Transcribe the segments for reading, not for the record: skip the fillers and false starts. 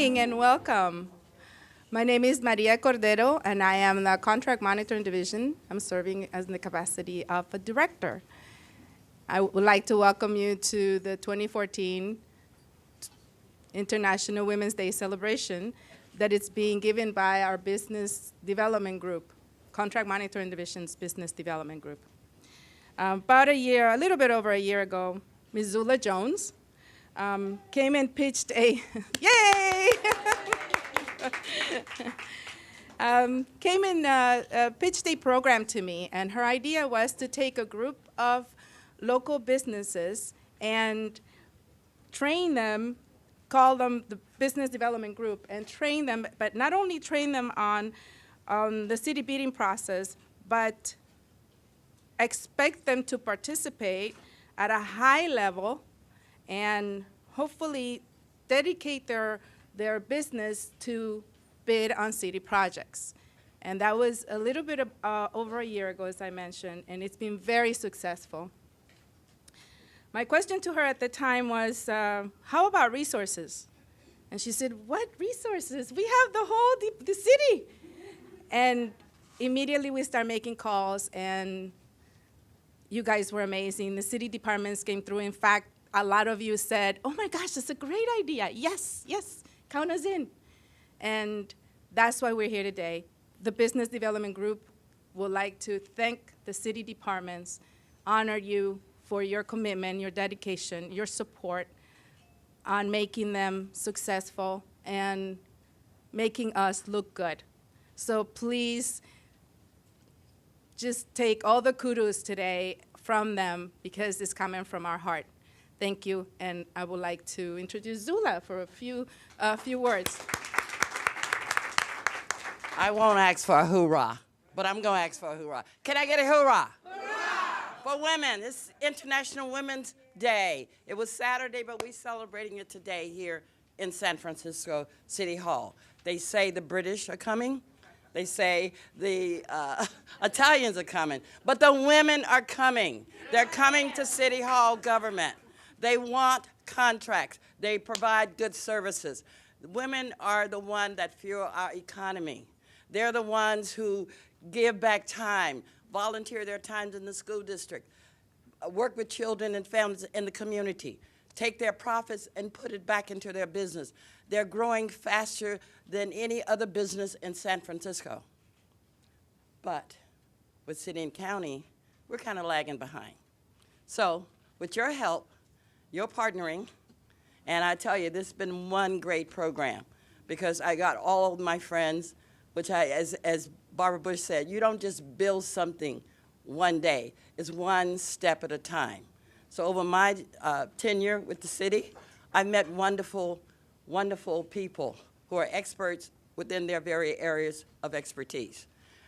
morning and welcome. My name is Maria Cordero, and I am the Contract Monitoring Division. I'm serving as in the capacity of a director. I would like to welcome you to the 2014 International Women's Day celebration that is being given by our Business Development Group, Contract Monitoring Division's Business Development Group. About a little bit over a year ago, Ms. Zula Jones came and pitched a, yay! Pitched a program to me, and her idea was to take a group of local businesses and train them, call them the Business Development Group, and train them, but not only train them on the city bidding process, but expect them to participate at a high level and hopefully dedicate their business to bid on city projects. And that was a little bit over a year ago, as I mentioned, and it's been very successful. My question to her at the time was, how about resources? And she said, what resources? We have the city. And immediately we started making calls, and you guys were amazing. The city departments came through. In fact, a lot of you said, oh my gosh, that's a great idea. Yes, yes, count us in. And that's why we're here today. The Business Development Group would like to thank the city departments, honor you for your commitment, your dedication, your support on making them successful and making us look good. So please just take all the kudos today from them because it's coming from our heart. Thank you, and I would like to introduce Zula for a few words. I won't ask for a hoorah, but I'm going to ask for a hoorah. Can I get a hoorah? Hoorah! For women, it's International Women's Day. It was Saturday, but we're celebrating it today here in San Francisco City Hall. They say the British are coming. They say the Italians are coming, but the women are coming. They're coming to City Hall government. They want contracts. They provide good services. Women are the ones that fuel our economy. They're the ones who give back time, volunteer their time in the school district, work with children and families in the community, take their profits and put it back into their business. They're growing faster than any other business in San Francisco. But with city and county, we're kind of lagging behind. So with your help, your partnering, and I tell you, this has been one great program because I got all of my friends, which as Barbara Bush said, you don't just build something one day. It's one step at a time. So over my tenure with the city, I've met wonderful, wonderful people who are experts within their very areas of expertise.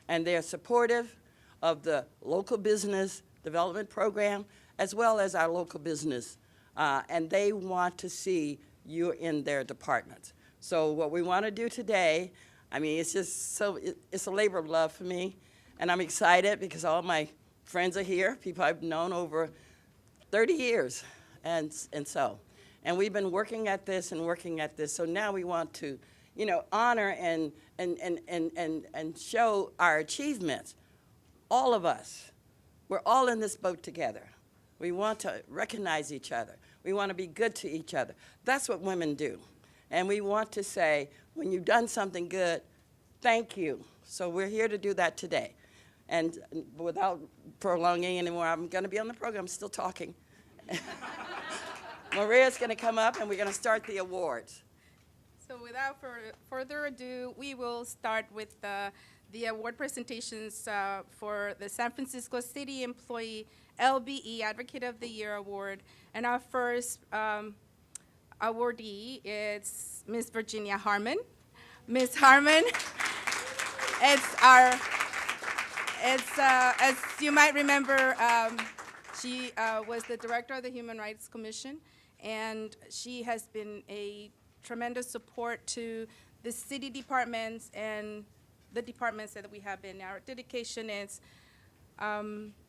And they're supportive of the local business development program as well as our local business. And they want to see you in their departments. So what we want to do today, I mean, it's just so, it's a labor of love for me. And I'm excited because all my friends are here, people I've known over 30 years. And we've been working at this and working at this. So now we want to, honor and show our achievements. All of us, we're all in this boat together. We want to recognize each other. We want to be good to each other. That's what women do. And we want to say, when you've done something good, thank you. So we're here to do that today. And without prolonging anymore, I'm going to be on the program, still talking. Maria's going to come up, and we're going to start the awards. So without further ado, we will start with the award presentations for the San Francisco City Employee LBE Advocate of the Year Award. And our first awardee is Ms. Virginia Harmon. Ms. Harmon, as you might remember, she was the director of the Human Rights Commission, and she has been a tremendous support to the city departments and the departments that we have in. Our dedication is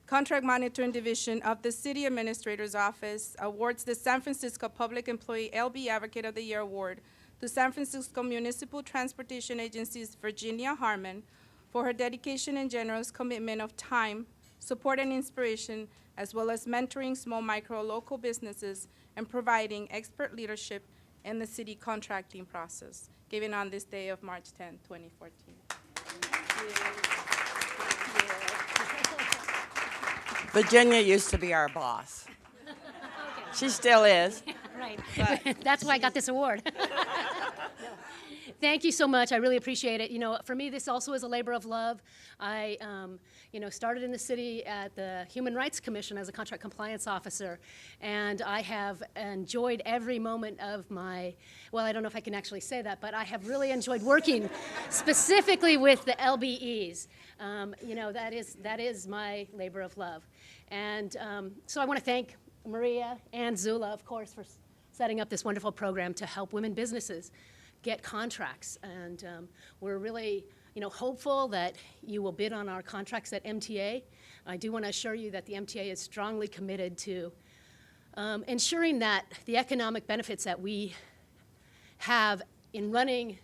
Contract Monitoring Division of the City Administrator's Office awards the San Francisco Public Employee LB Advocate of the Year Award to San Francisco Municipal Transportation Agency's Virginia Harmon for her dedication and generous commitment of time, support, and inspiration, as well as mentoring small, micro, local businesses and providing expert leadership in the city contracting process, given on this day of March 10, 2014. Virginia used to be our boss. She still is. Right. That's why I got this award. Thank you so much. I really appreciate it. You know, for me, this also is a labor of love. I, started in the city at the Human Rights Commission as a contract compliance officer, and I have enjoyed every moment of my, well, I don't know if I can actually say that, but I have really enjoyed working specifically with the LBEs. That is my labor of love. And so I want to thank Maria and Zula, of course, for setting up this wonderful program to help women businesses get contracts. And we're really, hopeful that you will bid on our contracts at MTA. I do want to assure you that the MTA is strongly committed to ensuring that the economic benefits that we have in running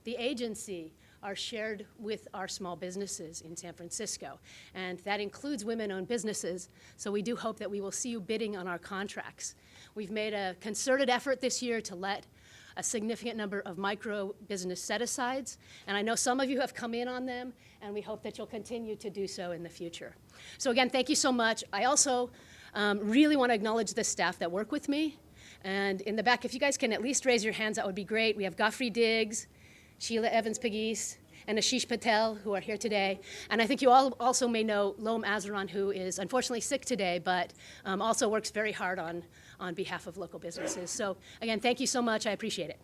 the agency are shared with our small businesses in San Francisco. And that includes women-owned businesses, so we do hope that we will see you bidding on our contracts. We've made a concerted effort this year to let a significant number of micro business set-asides, and I know some of you have come in on them, and we hope that you'll continue to do so in the future. So again, thank you so much. I also really want to acknowledge the staff that work with me. And in the back, if you guys can at least raise your hands, that would be great. We have Godfrey Diggs, Sheila Evans-Pegis, and Ashish Patel, who are here today. And I think you all also may know Lom Azaran, who is unfortunately sick today, but also works very hard on behalf of local businesses. So again, thank you so much. I appreciate it.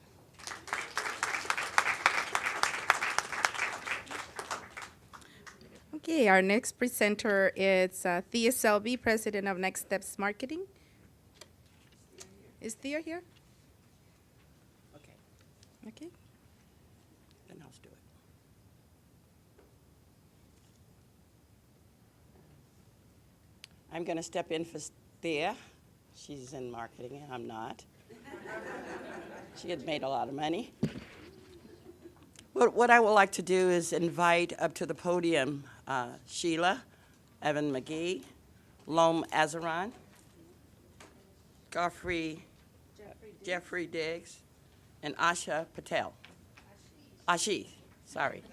Okay, our next presenter is Thea Selby, President of Next Steps Marketing. Is Thea here? Okay, Okay. then I'll do it. I'm going to step in for Thea. She's in marketing, and I'm not. She had made a lot of money. What I would like to do is invite up to the podium Sheila Evan McGee, Lom Azaran, Jeffrey Diggs, and Asha Patel. Ashish, sorry.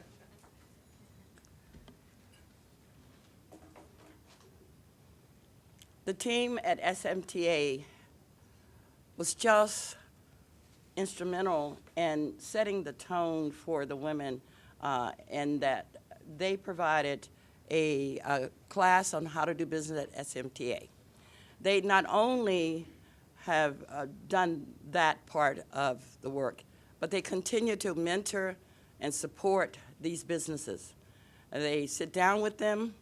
The team at SMTA was just instrumental in setting the tone for the women, and that they provided a class on how to do business at SMTA. They not only have done that part of the work, but they continue to mentor and support these businesses. They sit down with them,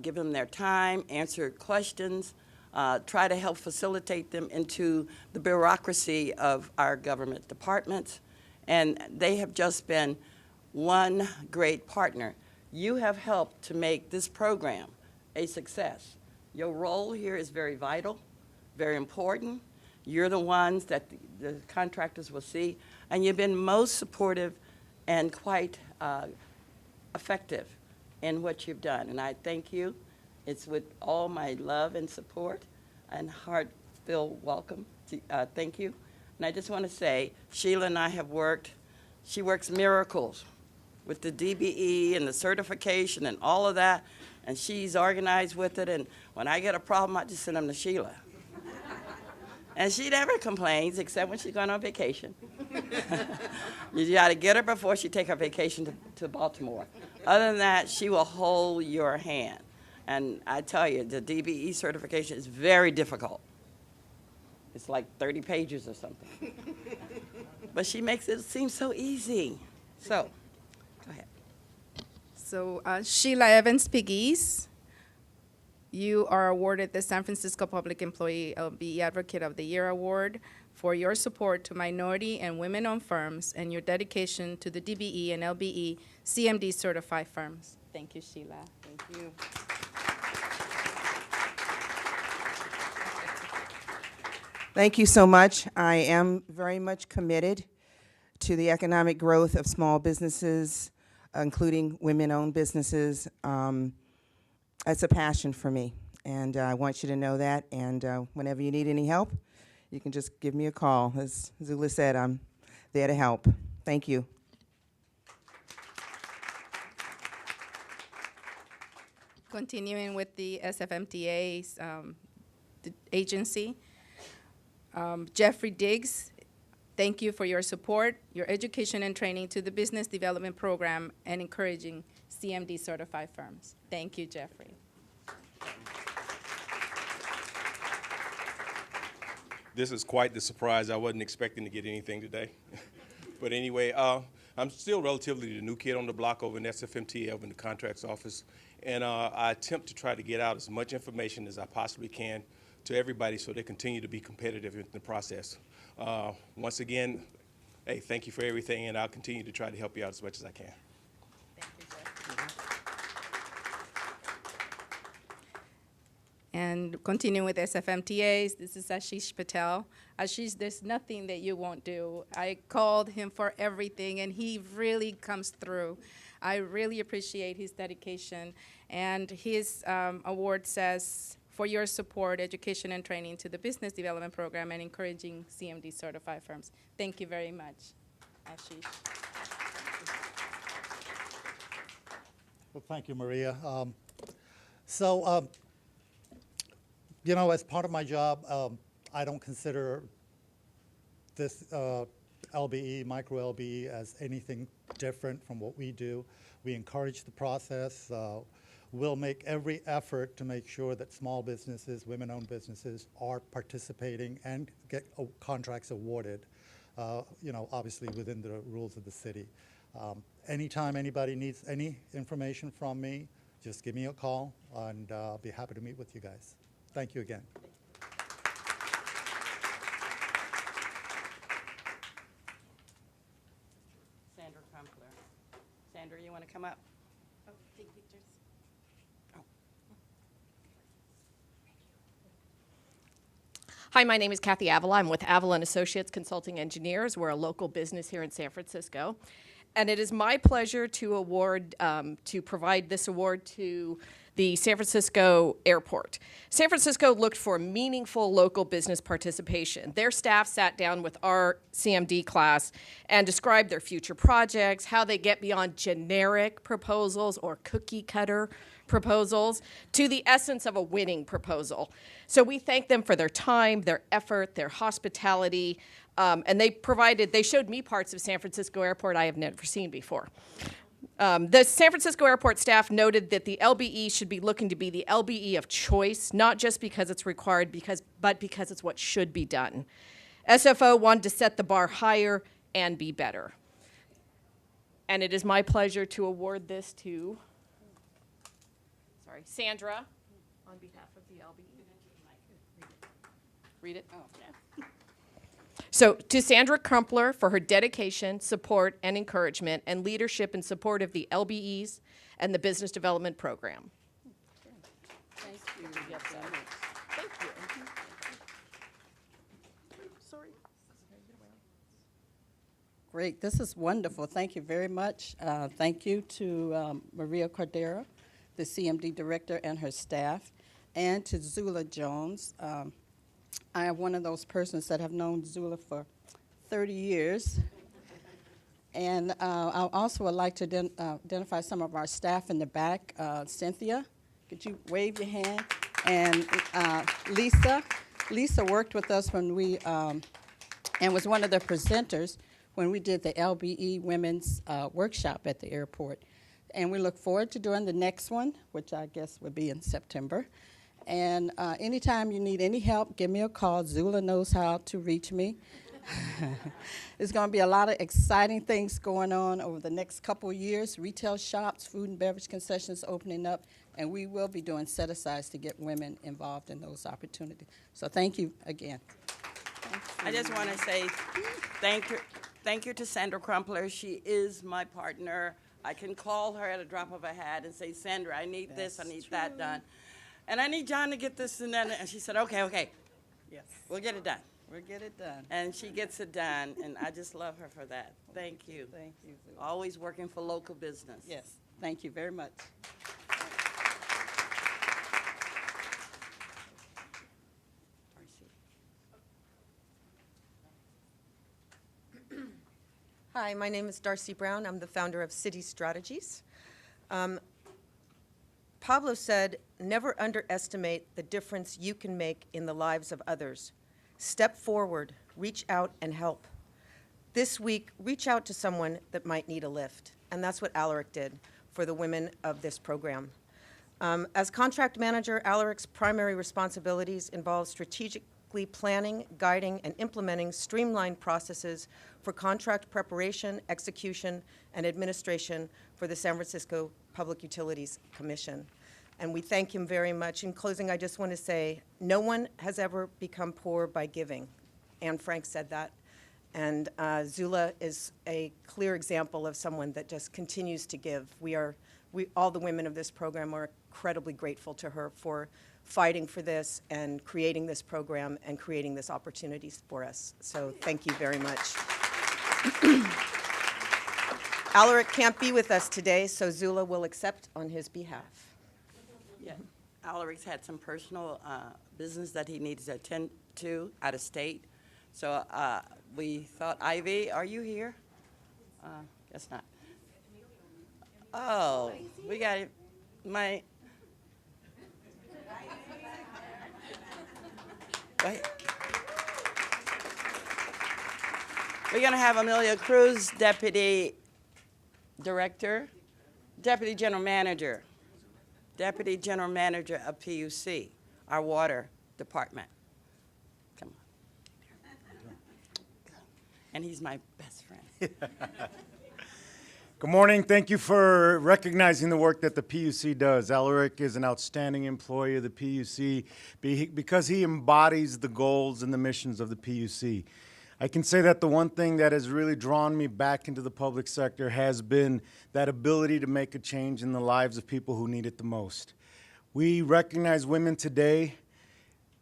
give them their time, answer questions, try to help facilitate them into the bureaucracy of our government departments. And they have just been one great partner. You have helped to make this program a success. Your role here is very vital, very important. You're the ones that the contractors will see, and you've been most supportive and quite effective in what you've done. And I thank you. It's with all my love and support and heart-filled welcome. Thank you. And I just want to say, Sheila and I have worked, she works miracles with the DBE and the certification and all of that, and she's organized with it. And when I get a problem, I just send them to Sheila. And she never complains, except when she's going on vacation. You got to get her before she take her vacation to Baltimore. Other than that, she will hold your hand. And I tell you, the DBE certification is very difficult. It's like 30 pages or something. But she makes it seem so easy. So, go ahead. So Sheila Evans-Pegis, you are awarded the San Francisco Public Employee LBE Advocate of the Year Award for your support to minority and women-owned firms and your dedication to the DBE and LBE CMD certified firms. Thank you, Sheila. Thank you. Thank you so much. I am very much committed to the economic growth of small businesses, including women-owned businesses. That's a passion for me, and I want you to know that. And whenever you need any help, you can just give me a call. As Zula said, I'm there to help. Thank you. Continuing with the SFMTA's the agency, Jeffrey Diggs, thank you for your support, your education and training to the Business Development Program and encouraging CMD certified firms. Thank you, Jeffrey. This is quite the surprise. I wasn't expecting to get anything today. But anyway, I'm still relatively the new kid on the block over in SFMT, over in the contracts office. And I attempt to try to get out as much information as I possibly can to everybody so they continue to be competitive in the process. Once again, hey, thank you for everything, and I'll continue to try to help you out as much as I can. Thank you, Jeff. And continuing with SFMTAs, this is Ashish Patel. Ashish, there's nothing that you won't do. I called him for everything, and he really comes through. I really appreciate his dedication. And his award says, for your support, education, and training to the Business Development Program and encouraging CMD certified firms. Thank you very much, Ashish. Well, thank you, Maria. You know, as part of my job, I don't consider this LBE, micro LBE, as anything different from what we do. We encourage the process. We'll make every effort to make sure that small businesses, women-owned businesses, are participating and get contracts awarded, you know, obviously within the rules of the city. Anytime anybody needs any information from me, just give me a call, and I'll be happy to meet with you guys. Thank you again. Sandra Crumpler. Sandra, you want to come up? Oh, take pictures. Hi, my name is Kathy Avila. I'm with Avila and Associates Consulting Engineers. We're a local business here in San Francisco. And it is my pleasure to provide this award to the San Francisco Airport. San Francisco looked for meaningful local business participation. Their staff sat down with our CMD class and described their future projects, how they get beyond generic proposals or cookie cutter proposals to the essence of a winning proposal. So we thank them for their time, their effort, their hospitality, and they showed me parts of San Francisco Airport I have never seen before. The San Francisco Airport staff noted that the LBE should be looking to be the LBE of choice, not just because it's required, but because it's what should be done. SFO wanted to set the bar higher and be better. And it is my pleasure to award this to Sandra on behalf of the LBE. Read it? Oh, yeah. So, to Sandra Crumpler for her dedication, support, and encouragement, and leadership in support of the LBEs and the Business Development Program. Thank you. Yes, thank you. Sorry. Great. This is wonderful. Thank you very much. Thank you to Maria Cordero, the CMD director, and her staff, and to Zula Jones. I am one of those persons that have known Zula for 30 years. And I also would like to identify some of our staff in the back. Cynthia, could you wave your hand? And Lisa. Lisa worked with us when we, and was one of the presenters when we did the LBE Women's Workshop at the airport. And we look forward to doing the next one, which I guess would be in September. And anytime you need any help, give me a call. Zula knows how to reach me. There's going to be a lot of exciting things going on over the next couple of years. Retail shops, food and beverage concessions opening up, and we will be doing set-asides to get women involved in those opportunities. So thank you again. I just want to say thank you to Sandra Crumpler. She is my partner. I can call her at a drop of a hat and say, Sandra, I need this, I need that done. And I need John to get this and that. And she said, okay. Yes. We'll get it done. We'll get it done. And she gets it done, and I just love her for that. Thank you. Thank you, Zula. Always working for local business. Yes, thank you very much. Hi, my name is Darcy Brown. I'm the founder of City Strategies. Pablo said, never underestimate the difference you can make in the lives of others. Step forward, reach out and help. This week, reach out to someone that might need a lift. And that's what Alaric did for the women of this program. As contract manager, Alaric's primary responsibilities involve strategically planning, guiding, and implementing streamlined processes for contract preparation, execution, and administration for the San Francisco Public Utilities Commission. And we thank him very much. In closing, I just want to say, no one has ever become poor by giving. Anne Frank said that. And Zula is a clear example of someone that just continues to give. All the women of this program are incredibly grateful to her for fighting for this and creating this program and creating this opportunities for us. So thank you very much. Alaric can't be with us today, so Zula will accept on his behalf. Yeah. Alaric's had some personal business that he needs to attend to out of state. So we thought, Ivy, are you here? Guess not. Oh, we got it. Wait. We're going to have Amelia Cruz, Deputy General Manager of PUC, our water department. Come on. And he's my best friend. Good morning. Thank you for recognizing the work that the PUC does. Alaric is an outstanding employee of the PUC because he embodies the goals and the missions of the PUC. I can say that the one thing that has really drawn me back into the public sector has been that ability to make a change in the lives of people who need it the most. We recognize women today,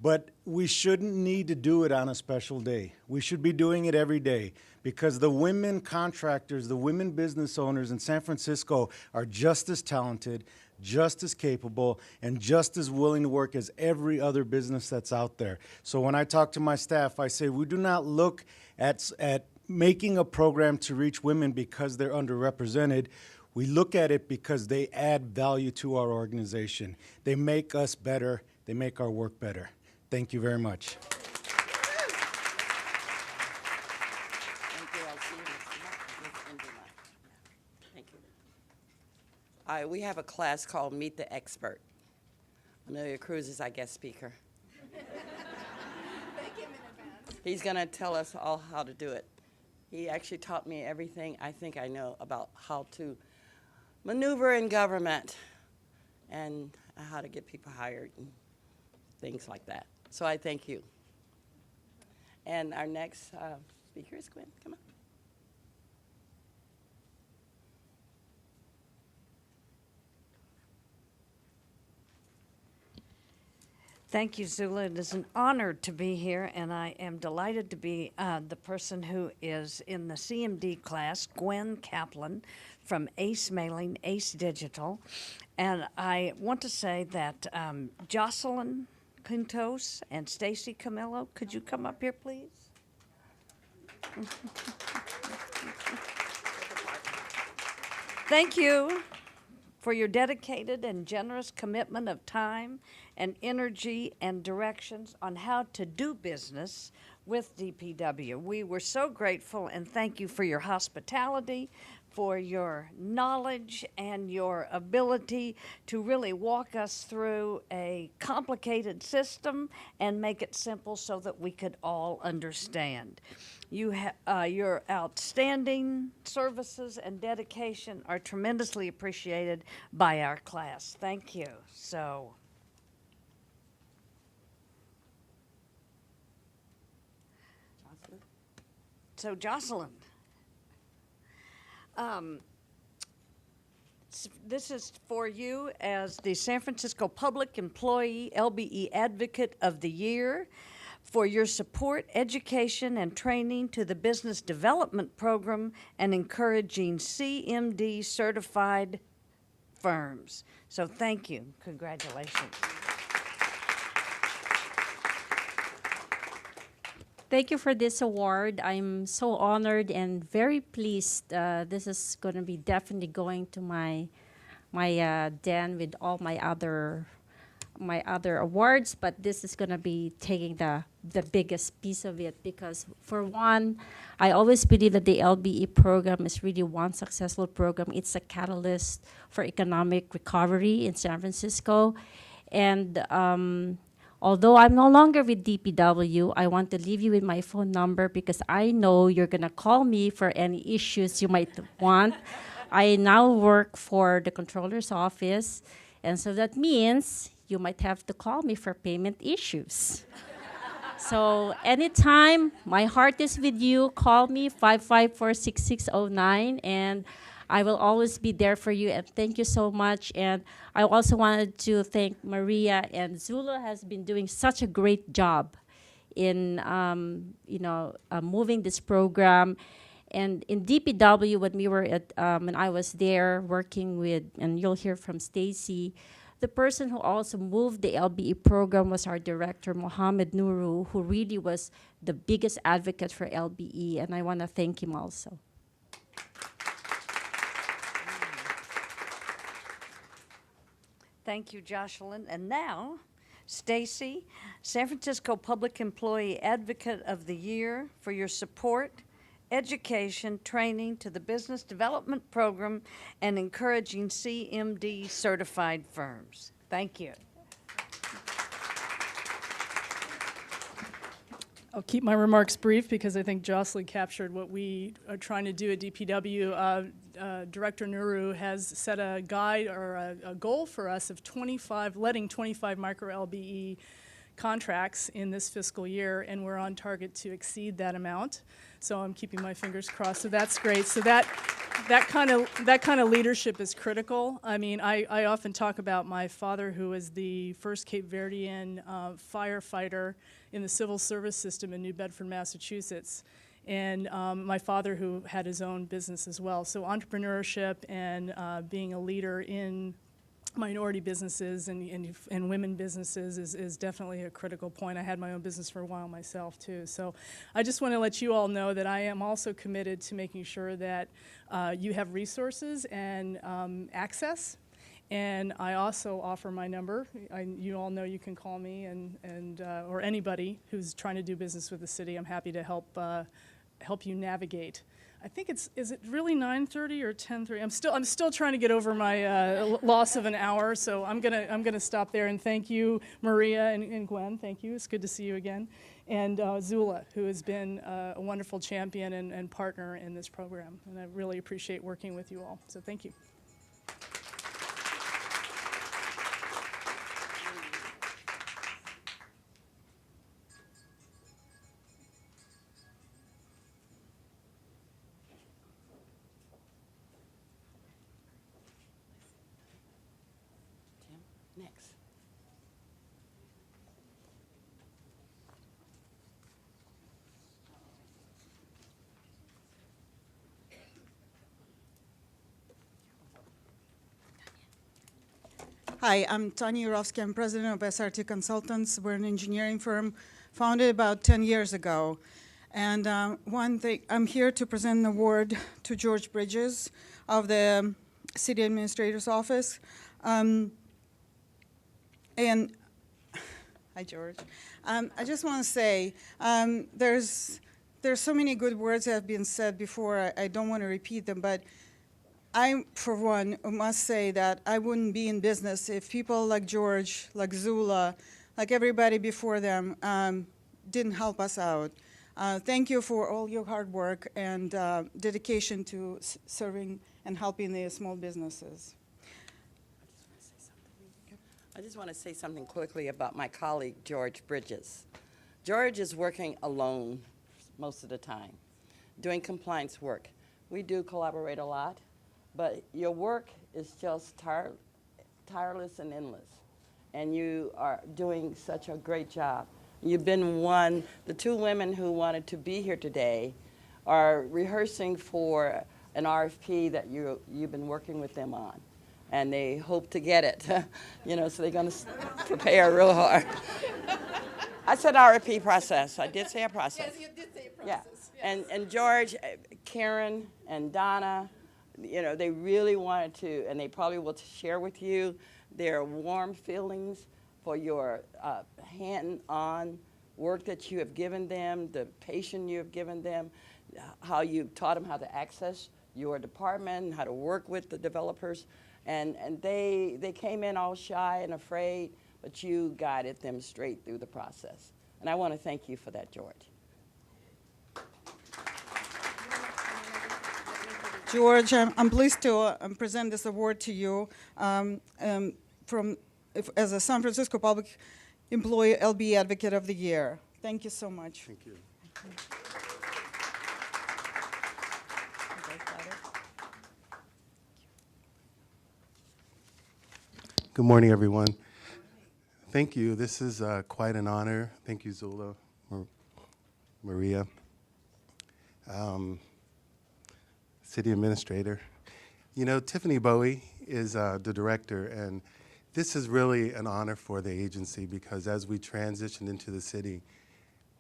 but we shouldn't need to do it on a special day. We should be doing it every day because the women contractors, the women business owners in San Francisco are just as talented, just as capable, and just as willing to work as every other business that's out there. So when I talk to my staff, I say we do not look at making a program to reach women because they're underrepresented. We look at it because they add value to our organization. They make us better. They make our work better. Thank you very much. Thank you. I'll see you next month. Thank you. All right, we have a class called Meet the Expert. Amelia Cruz is our guest speaker. Thank him in advance. He's going to tell us all how to do it. He actually taught me everything I think I know about how to maneuver in government and how to get people hired and things like that. So I thank you. And our next speaker is Gwen. Come on. Thank you, Zula. It is an honor to be here, and I am delighted to be the person who is in the CMD class, Gwen Kaplan from ACE Mailing, ACE Digital. And I want to say that Jocelyn Quintos and Stacy Camillo, could you come up here, please? Thank you for your dedicated and generous commitment of time and energy and directions on how to do business with DPW. We were so grateful, and thank you for your hospitality, for your knowledge and your ability to really walk us through a complicated system and make it simple so that we could all understand. Your outstanding services and dedication are tremendously appreciated by our class. Thank you. So Jocelyn, this is for you as the San Francisco Public Employee LBE Advocate of the Year for your support, education, and training to the Business Development Program and encouraging CMD certified firms. So thank you. Congratulations. Thank you for this award. I'm so honored and very pleased. This is going to be definitely going to my den with all my other awards, but this is going to be taking the biggest piece of it because, for one, I always believe that the LBE program is really one successful program. It's a catalyst for economic recovery in San Francisco. And although I'm no longer with DPW, I want to leave you with my phone number because I know you're going to call me for any issues you might want. I now work for the Controller's Office, and so that means you might have to call me for payment issues. So anytime my heart is with you, call me 554-6609, and I will always be there for you. And thank you so much. And I also wanted to thank Maria, and Zula has been doing such a great job in moving this program. And in DPW, when we were at when I was there working with, and you'll hear from Stacy, the person who also moved the LBE program was our director, Mohammed Nuru, who really was the biggest advocate for LBE, and I want to thank him also. Thank you, Jocelyn. And now, Stacy, San Francisco Public Employee Advocate of the Year, for your support, education, training to the Business Development Program, and encouraging CMD certified firms. Thank you. I'll keep my remarks brief because I think Jocelyn captured what we are trying to do at DPW. Director Nuru has set a guide or a goal for us of letting 25 micro LBE contracts in this fiscal year, and we're on target to exceed that amount. So I'm keeping my fingers crossed. So that's great. So that kind of leadership is critical. I mean, I often talk about my father, who was the first Cape Verdean firefighter in the civil service system in New Bedford, Massachusetts, and my father, who had his own business as well. So entrepreneurship and being a leader in minority businesses and women businesses is definitely a critical point. I had my own business for a while myself too. So I just want to let you all know that I am also committed to making sure that you have resources and access. And I also offer my number. You all know you can call me or anybody who's trying to do business with the city. I'm happy to help you navigate. I think is it really 9:30 or 10:30? I'm still trying to get over my loss of an hour, so I'm gonna stop there and thank you, Maria and Gwen. Thank you. It's good to see you again, and Zula, who has been a wonderful champion and partner in this program, and I really appreciate working with you all. So thank you. Next. Hi, I'm Tanya Urofsky. I'm president of SRT Consultants. We're an engineering firm founded about 10 years ago. And one thing, I'm here to present an award to George Bridges of the City Administrator's Office. And hi, George. I just want to say there's so many good words that have been said before. I don't want to repeat them, but I, for one, must say that I wouldn't be in business if people like George, like Zula, like everybody before them didn't help us out. Thank you for all your hard work and dedication to serving and helping the small businesses. I just want to say something quickly about my colleague, George Bridges. George is working alone most of the time, doing compliance work. We do collaborate a lot, but your work is just tireless and endless, and you are doing such a great job. You've been one. The two women who wanted to be here today are rehearsing for an RFP that you've been working with them on. And they hope to get it, so they're going to prepare real hard. I said RFP process. I did say a process. Yes, you did say process. Yeah. Yes. And George, Karen, and Donna, they really wanted to, and they probably will share with you their warm feelings for your hand-on work that you have given them, the patience you have given them, how you taught them how to access your department, how to work with the developers. And they came in all shy and afraid, but you guided them straight through the process. And I want to thank you for that, George. George, I'm pleased to present this award to you as a San Francisco Public Employee LB Advocate of the Year. Thank you so much. Thank you. Good morning, everyone. Thank you. This is quite an honor. Thank you, Zula, Maria, City Administrator. Tiffany Bowie is the director, and this is really an honor for the agency because as we transition into the city,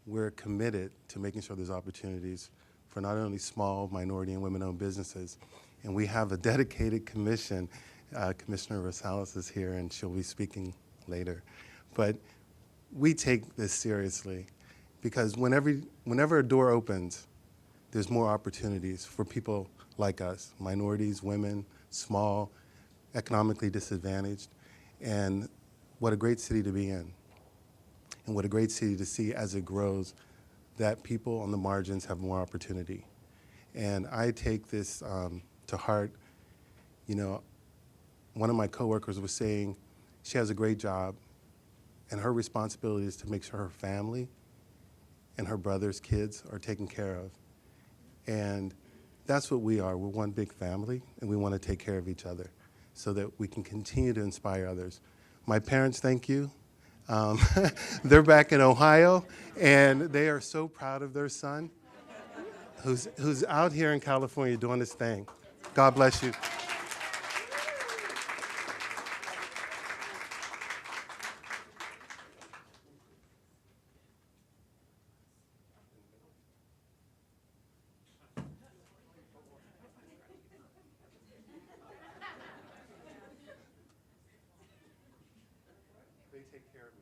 we're committed to making sure there's opportunities for not only small, minority, and women-owned businesses. And we have a dedicated commission. Commissioner Rosales is here, and she'll be speaking later. But we take this seriously because whenever a door opens, there's more opportunities for people like us, minorities, women, small, economically disadvantaged. And what a great city to be in. And what a great city to see as it grows, that people on the margins have more opportunity. And I take this to heart. One of my coworkers was saying she has a great job, and her responsibility is to make sure her family and her brother's kids are taken care of. And that's what we are. We're one big family, and we want to take care of each other so that we can continue to inspire others. My parents, thank you. They're back in Ohio, and they are so proud of their son who's out here in California doing his thing. God bless you. They take care of me.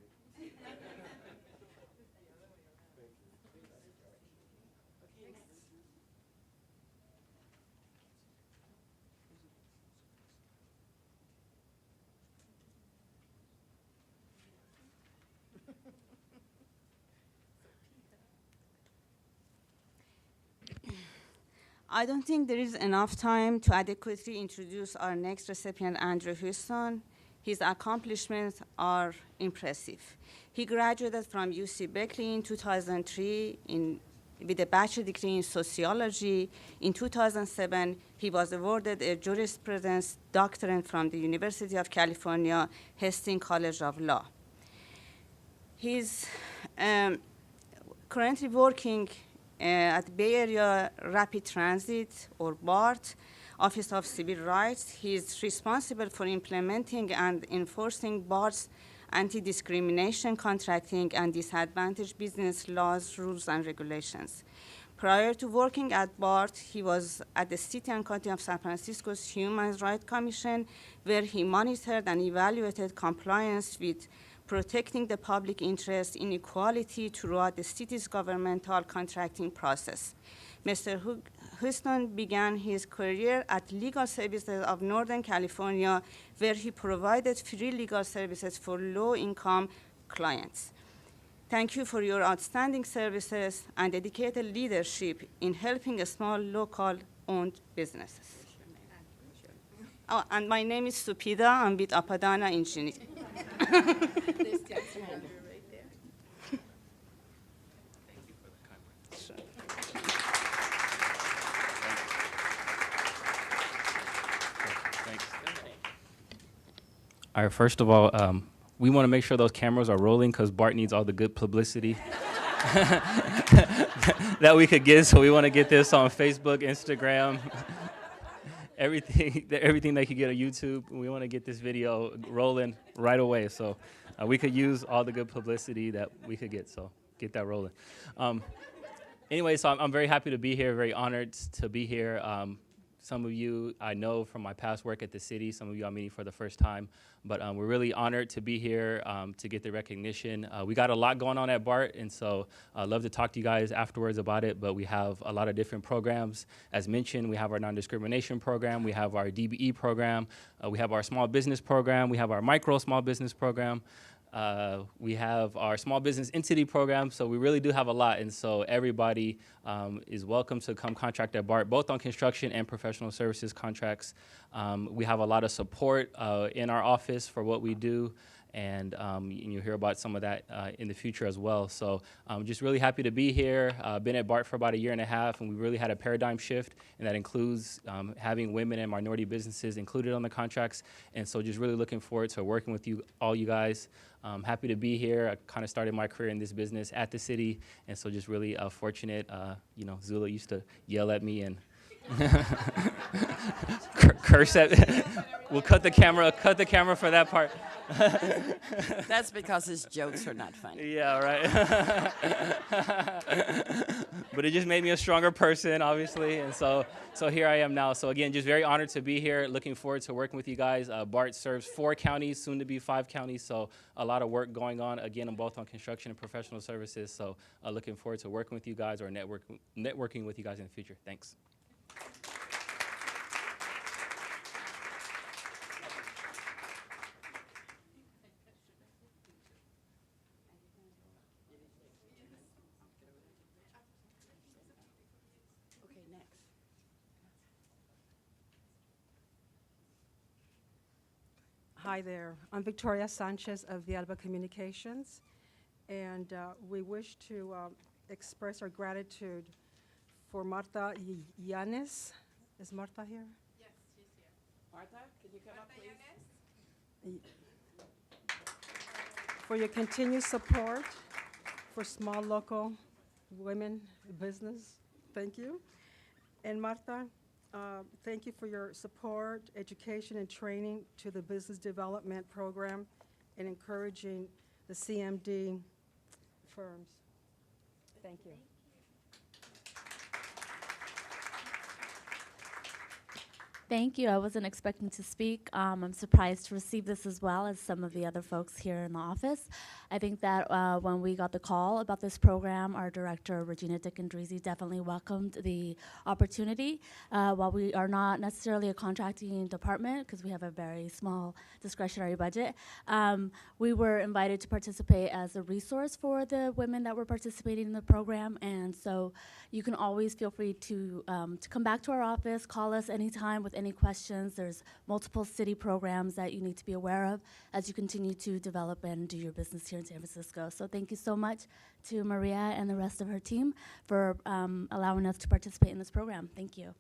I don't think there is enough time to adequately introduce our next recipient, Andrew Houston. His accomplishments are impressive. He graduated from UC Berkeley in 2003 with a bachelor's degree in sociology. In 2007, he was awarded a jurisprudence doctorate from the University of California, Hastings College of Law. He's currently working at Bay Area Rapid Transit, or BART, Office of Civil Rights. He is responsible for implementing and enforcing BART's anti-discrimination, contracting, and disadvantaged business laws, rules, and regulations. Prior to working at BART, he was at the City and County of San Francisco's Human Rights Commission, where he monitored and evaluated compliance with protecting the public interest in equality throughout the city's governmental contracting process. Mr. Houston began his career at Legal Services of Northern California, where he provided free legal services for low-income clients. Thank you for your outstanding services and dedicated leadership in helping small, local-owned businesses. Oh, and my name is Supida. I'm with Apadana Engineering. All right, first of all, we want to make sure those cameras are rolling because Bart needs all the good publicity that we could get. So we want to get this on Facebook, Instagram, everything they could get on YouTube. We want to get this video rolling right away. So we could use all the good publicity that we could get. So get that rolling. Anyway, so I'm very happy to be here, very honored to be here. Some of you I know from my past work at the city. Some of you I'm meeting for the first time. But we're really honored to be here to get the recognition. We got a lot going on at BART, and so I'd love to talk to you guys afterwards about it. But we have a lot of different programs. As mentioned, we have our non-discrimination program. We have our DBE program. We have our small business program. We have our micro small business program. We have our small business entity program, so we really do have a lot, and so everybody is welcome to come contract at BART, both on construction and professional services contracts. We have a lot of support in our office for what we do, and you'll hear about some of that in the future as well. So I'm just really happy to be here. Been at BART for about 1.5 years, and we really had a paradigm shift, and that includes having women and minority businesses included on the contracts, and so just really looking forward to working with you, all you guys. Happy to be here. I kind of started my career in this business at the city, and so just really fortunate. You know, Zula used to yell at me and curse at me. We'll cut the camera for that part. That's because his jokes are not funny. Yeah, right. But it just made me a stronger person, obviously, and so here I am now. So again, just very honored to be here. Looking forward to working with you guys. BART serves 4 counties, soon to be 5 counties. So a lot of work going on. Again, I'm both on construction and professional services. So looking forward to working with you guys or networking with you guys in the future. Thanks. Hi there. I'm Victoria Sanchez of Villalba Communications, and we wish to express our gratitude for Marta Yanes. Is Marta here? Yes, she's here. Marta, can you come up, please? For your continued support for small local women business. Thank you. And Marta, thank you for your support, education, and training to the business development program and encouraging the CMD firms. Thank you. Thank you. I wasn't expecting to speak. I'm surprised to receive this as well as some of the other folks here in the office. I think that when we got the call about this program, our director, Regina Dickendrizi, definitely welcomed the opportunity. While we are not necessarily a contracting department, because we have a very small discretionary budget, we were invited to participate as a resource for the women that were participating in the program. And so you can always feel free to come back to our office, call us anytime with any questions. There's multiple city programs that you need to be aware of as you continue to develop and do your business here in San Francisco. So thank you so much to Maria and the rest of her team for allowing us to participate in this program. Thank you.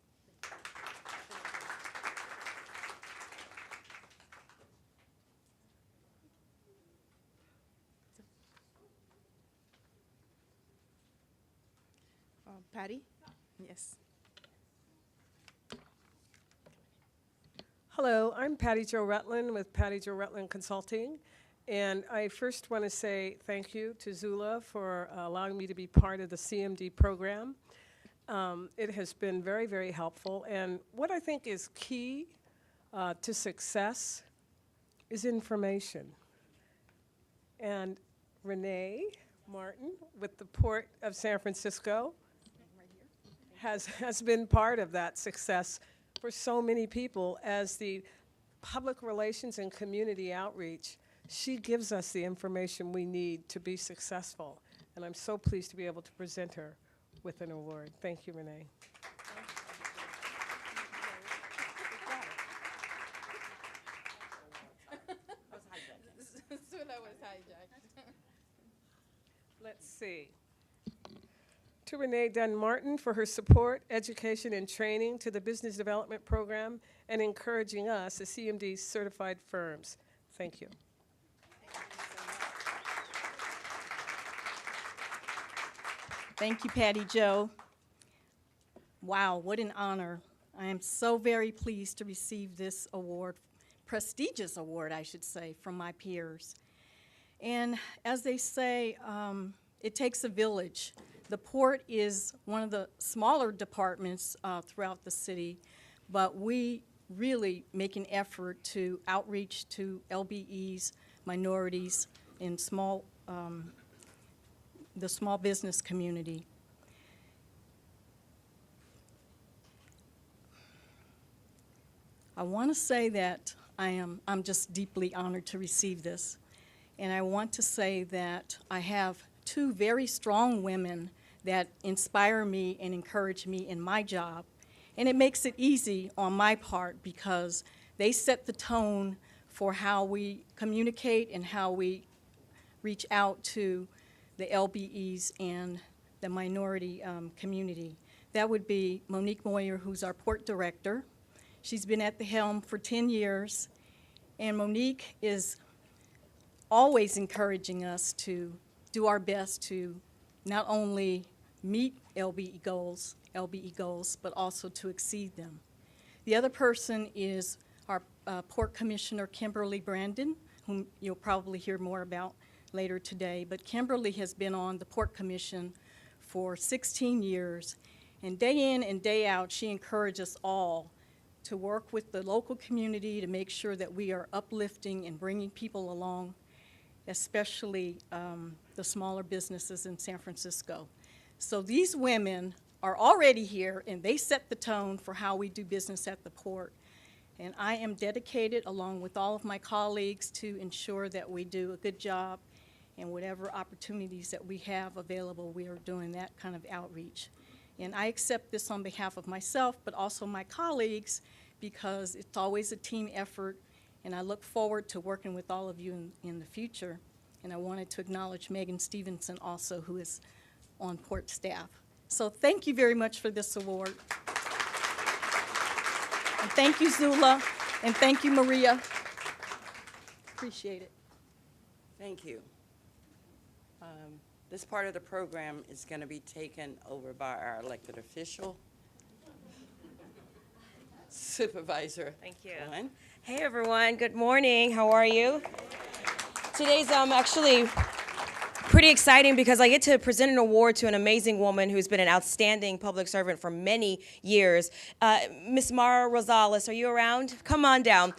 Patty? Yes. Hello, I'm Patty Jo Rutland with Patty Jo Rutland Consulting, and I first want to say thank you to Zula for allowing me to be part of the CMD program. It has been very, very helpful, and what I think is key to success is information. And Renee Martin with the Port of San Francisco has been part of that success for so many people as the public relations and community outreach. She gives us the information we need to be successful, and I'm so pleased to be able to present her with an award. Thank you, Renee. Let's see. To Renee Dunn Martin for her support, education, and training to the Business Development Program and encouraging us as CMD certified firms. Thank you. Thank you, Patty Jo. Wow, what an honor. I am so very pleased to receive this award, prestigious award, I should say, from my peers. And as they say, it takes a village. The port is one of the smaller departments throughout the city, but we really make an effort to outreach to LBEs, minorities, and the small business community. I want to say that I'm just deeply honored to receive this. And I want to say that I have two very strong women that inspire me and encourage me in my job. And it makes it easy on my part because they set the tone for how we communicate and how we reach out to the LBEs and the minority community. That would be Monique Moyer, who's our port director. She's been at the helm for 10 years, and Monique is always encouraging us to do our best to not only meet LBE goals, but also to exceed them. The other person is our Port Commissioner, Kimberly Brandon, whom you'll probably hear more about later today. But Kimberly has been on the Port Commission for 16 years, and day in and day out, she encourages us all to work with the local community to make sure that we are uplifting and bringing people along, especially the smaller businesses in San Francisco. So these women are already here, and they set the tone for how we do business at the port. And I am dedicated, along with all of my colleagues, to ensure that we do a good job, and whatever opportunities that we have available, we are doing that kind of outreach. And I accept this on behalf of myself, but also my colleagues, because it's always a team effort, and I look forward to working with all of you in the future. And I wanted to acknowledge Megan Stevenson also, who is on port staff. So thank you very much for this award. And thank you, Zula, and thank you, Maria. Appreciate it. Thank you. This part of the program is going to be taken over by our elected official, Supervisor. Thank you. Owen. Hey everyone, good morning. How are you? Today's actually pretty exciting because I get to present an award to an amazing woman who's been an outstanding public servant for many years. Miss Mara Rosales, are you around? Come on down.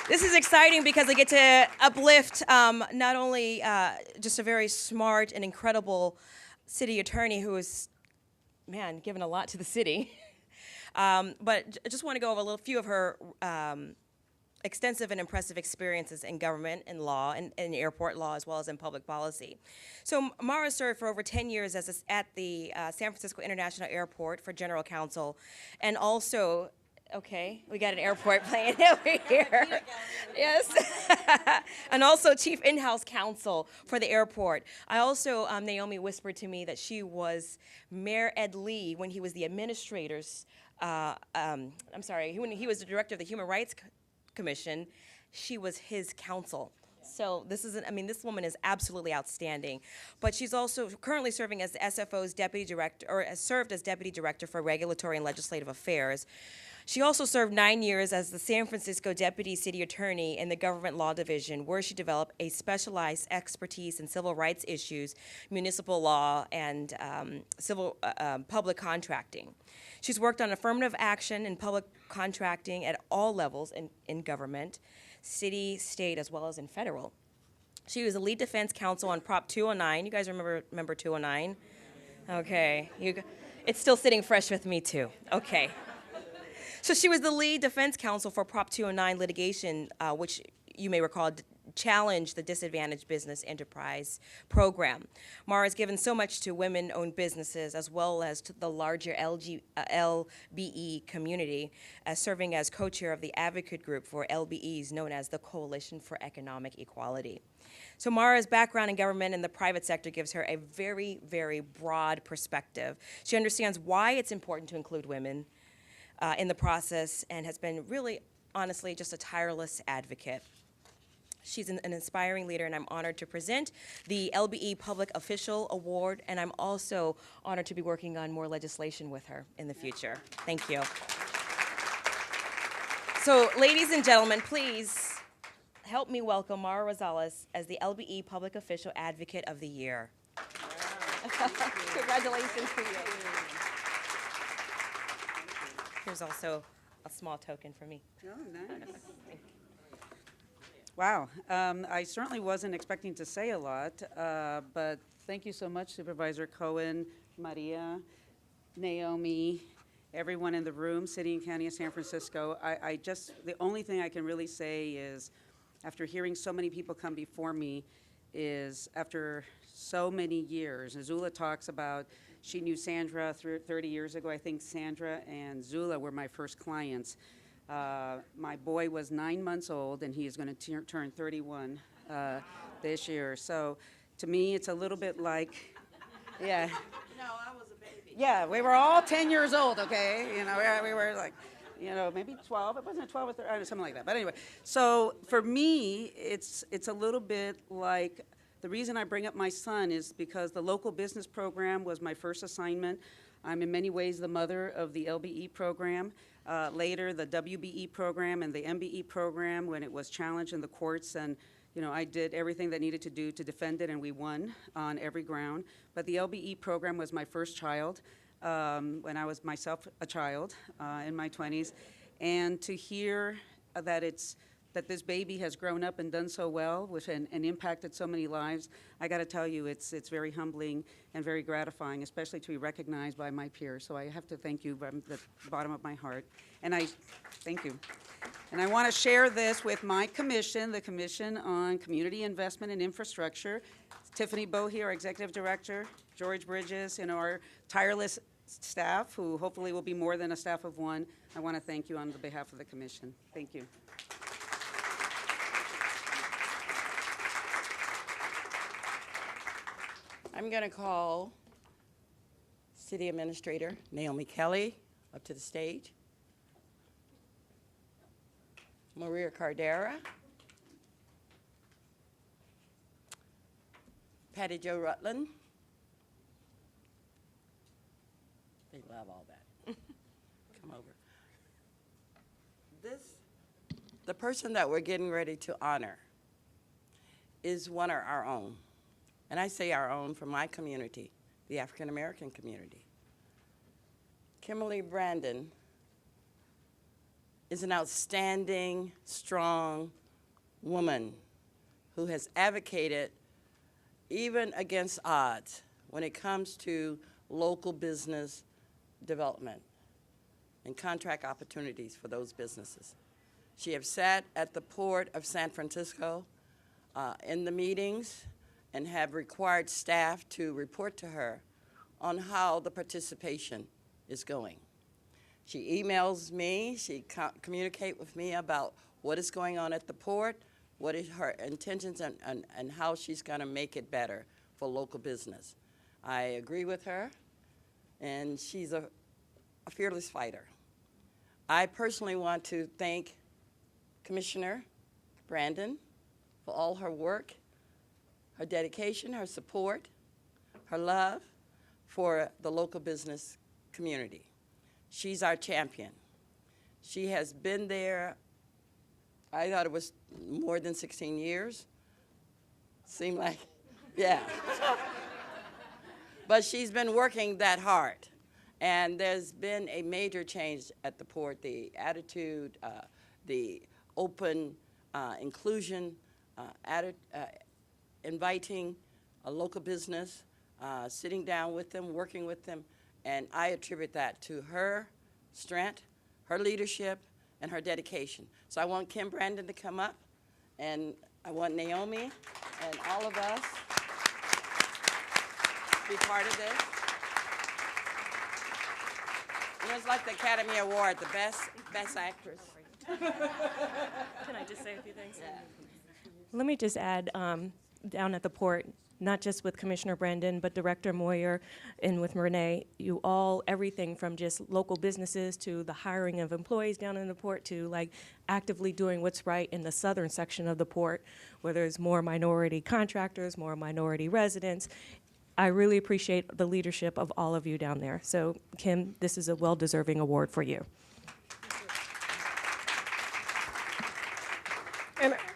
This is exciting because I get to uplift not only just a very smart and incredible city attorney who is, man, given a lot to the city, but I just want to go over a few of her extensive and impressive experiences in government and law and airport law as well as in public policy. So Mara served for over 10 years at the San Francisco International Airport for general counsel, and also, okay, we got an airport plane over here. Yes. And also chief in-house counsel for the airport. I also, Naomi whispered to me that she was Mayor Ed Lee when he was the administrator's, when he was the director of the Human Rights Commission, she was his counsel. So this woman is absolutely outstanding. But she's also currently serving as the SFO's deputy director, or has served as deputy director for regulatory and legislative affairs. She also served 9 years as the San Francisco deputy city attorney in the government law division, where she developed a specialized expertise in civil rights issues, municipal law, and public contracting. She's worked on affirmative action and public contracting at all levels in government, city, state, as well as in federal. She was a lead defense counsel on Prop 209. You guys remember 209? Okay. It's still sitting fresh with me, too. Okay. So she was the lead defense counsel for Prop 209 litigation, which you may recall challenged the Disadvantaged Business Enterprise Program. Mara has given so much to women-owned businesses as well as to the larger LBE community, serving as co-chair of the advocate group for LBEs known as the Coalition for Economic Equality. So Mara's background in government and the private sector gives her a very, very broad perspective. She understands why it's important to include women in the process and has been really, honestly, just a tireless advocate. She's an inspiring leader, and I'm honored to present the LBE Public Official Award, and I'm also honored to be working on more legislation with her in the future. Thank you. So, ladies and gentlemen, please help me welcome Mara Rosales as the LBE Public Official Advocate of the Year. Congratulations to you. Here's also a small token for me. Oh, nice. Wow. I certainly wasn't expecting to say a lot, but thank you so much, Supervisor Cohen, Maria, Naomi, everyone in the room, City and County of San Francisco. The only thing I can really say is, after hearing so many people come before me, is after so many years, and Zula talks about, she knew Sandra 30 years ago. I think Sandra and Zula were my first clients. My boy was 9 months old, and he is going to turn 31 this year. So to me, it's a little bit like, yeah. No, I was a baby. Yeah, we were all 10 years old, okay? You know, we were like, you know, maybe 12. It wasn't 12 or 13, something like that. But anyway, so for me, it's a little bit like, the reason I bring up my son is because the local business program was my first assignment. I'm in many ways the mother of the LBE program. Later, the WBE program and the MBE program when it was challenged in the courts, and you know, I did everything that needed to do to defend it, and we won on every ground. But the LBE program was my first child when I was myself a child in my 20s, and to hear that this baby has grown up and done so well and impacted so many lives, I got to tell you, it's very humbling and very gratifying, especially to be recognized by my peers. So I have to thank you from the bottom of my heart. And I thank you. And I want to share this with my commission, the Commission on Community Investment and Infrastructure. Tiffany Bohe, our Executive Director, George Bridges, and our tireless staff, who hopefully will be more than a staff of one. I want to thank you on behalf of the commission. Thank you. I'm going to call City Administrator Naomi Kelly up to the stage. Maria Cardera. Patty Jo Rutland. They love all that. Come over. The person that we're getting ready to honor is one of our own. And I say our own from my community, the African American community. Kimberly Brandon is an outstanding, strong woman who has advocated even against odds when it comes to local business development and contract opportunities for those businesses. She has sat at the Port of San Francisco in the meetings and have required staff to report to her on how the participation is going. She emails me, she communicates with me about what is going on at the port, what is her intentions, and how she's going to make it better for local business. I agree with her, and she's a fearless fighter. I personally want to thank Commissioner Brandon for all her work, her dedication, her support, her love for the local business community. She's our champion. She has been there, I thought it was more than 16 years. Seemed like, yeah. But she's been working that hard. And there's been a major change at the port, the attitude, the open inclusion, inviting a local business, sitting down with them, working with them, and I attribute that to her strength, her leadership, and her dedication. So I want Kim Brandon to come up, and I want Naomi and all of us to be part of this. You know, it's like the Academy Award, the best actress. Can I just say a few things? Let me just add, down at the port, not just with Commissioner Brandon, but Director Moyer and with Renee. You all, everything from just local businesses to the hiring of employees down in the port to like actively doing what's right in the southern section of the port, where there's more minority contractors, more minority residents. I really appreciate the leadership of all of you down there. So, Kim, this is a well-deserving award for you.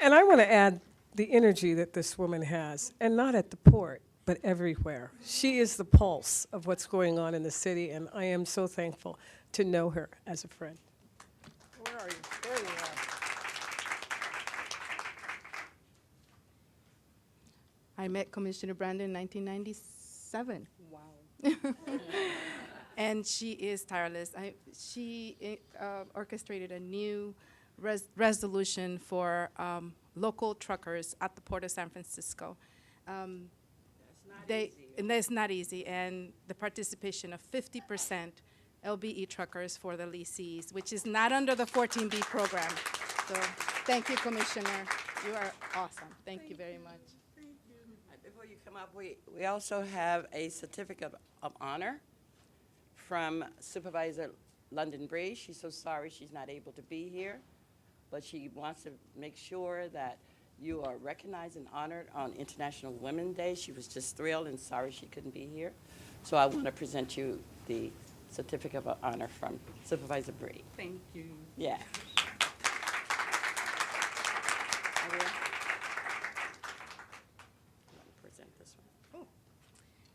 And I want to add the energy that this woman has, and not at the port, but everywhere. She is the pulse of what's going on in the city, and I am so thankful to know her as a friend. Where are you? There you are. I met Commissioner Brandon in 1997. Wow. And she is tireless. She orchestrated a new resolution for local truckers at the Port of San Francisco. And that's not easy. And the participation of 50% LBE truckers for the leasees, which is not under the 14B program. So thank you, Commissioner. You are awesome. Thank you very much. Before you come up, we also have a certificate of honor from Supervisor London Bree. She's so sorry she's not able to be here, but she wants to make sure that you are recognized and honored on International Women's Day. She was just thrilled and sorry she couldn't be here. So I want to present you the certificate of honor from Supervisor Bree. Thank you. Yeah.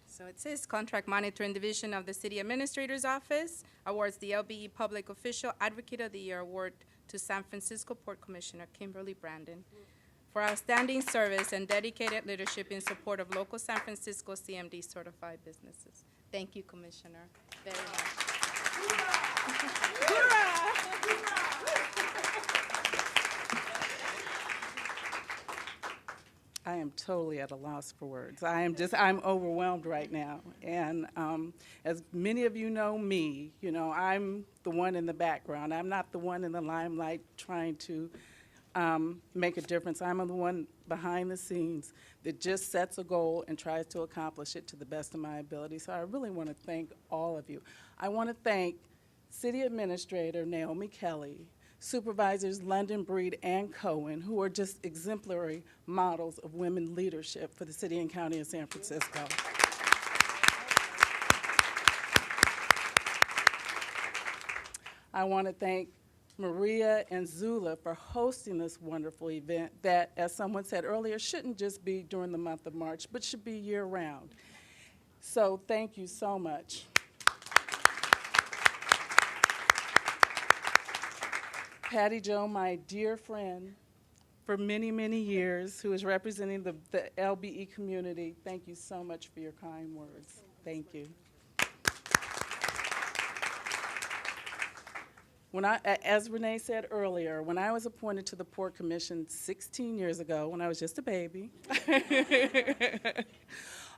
So it says Contract Monitoring Division of the City Administrator's Office awards the LBE Public Official Advocate of the Year Award to San Francisco Port Commissioner Kimberly Brandon for outstanding service and dedicated leadership in support of local San Francisco CMD certified businesses. Thank you, Commissioner, very much. I am totally at a loss for words. I'm overwhelmed right now. And as many of you know me, I'm the one in the background. I'm not the one in the limelight trying to make a difference. I'm the one behind the scenes that just sets a goal and tries to accomplish it to the best of my ability. So I really want to thank all of you. I want to thank City Administrator Naomi Kelly, Supervisors London Breed and Cohen, who are just exemplary models of women leadership for the city and county of San Francisco. I want to thank Maria and Zula for hosting this wonderful event that, as someone said earlier, shouldn't just be during the month of March, but should be year-round. So thank you so much. Patty Jo, my dear friend, for many, many years, who is representing the LBE community, thank you so much for your kind words. Thank you. As Renee said earlier, when I was appointed to the Port Commission 16 years ago, when I was just a baby,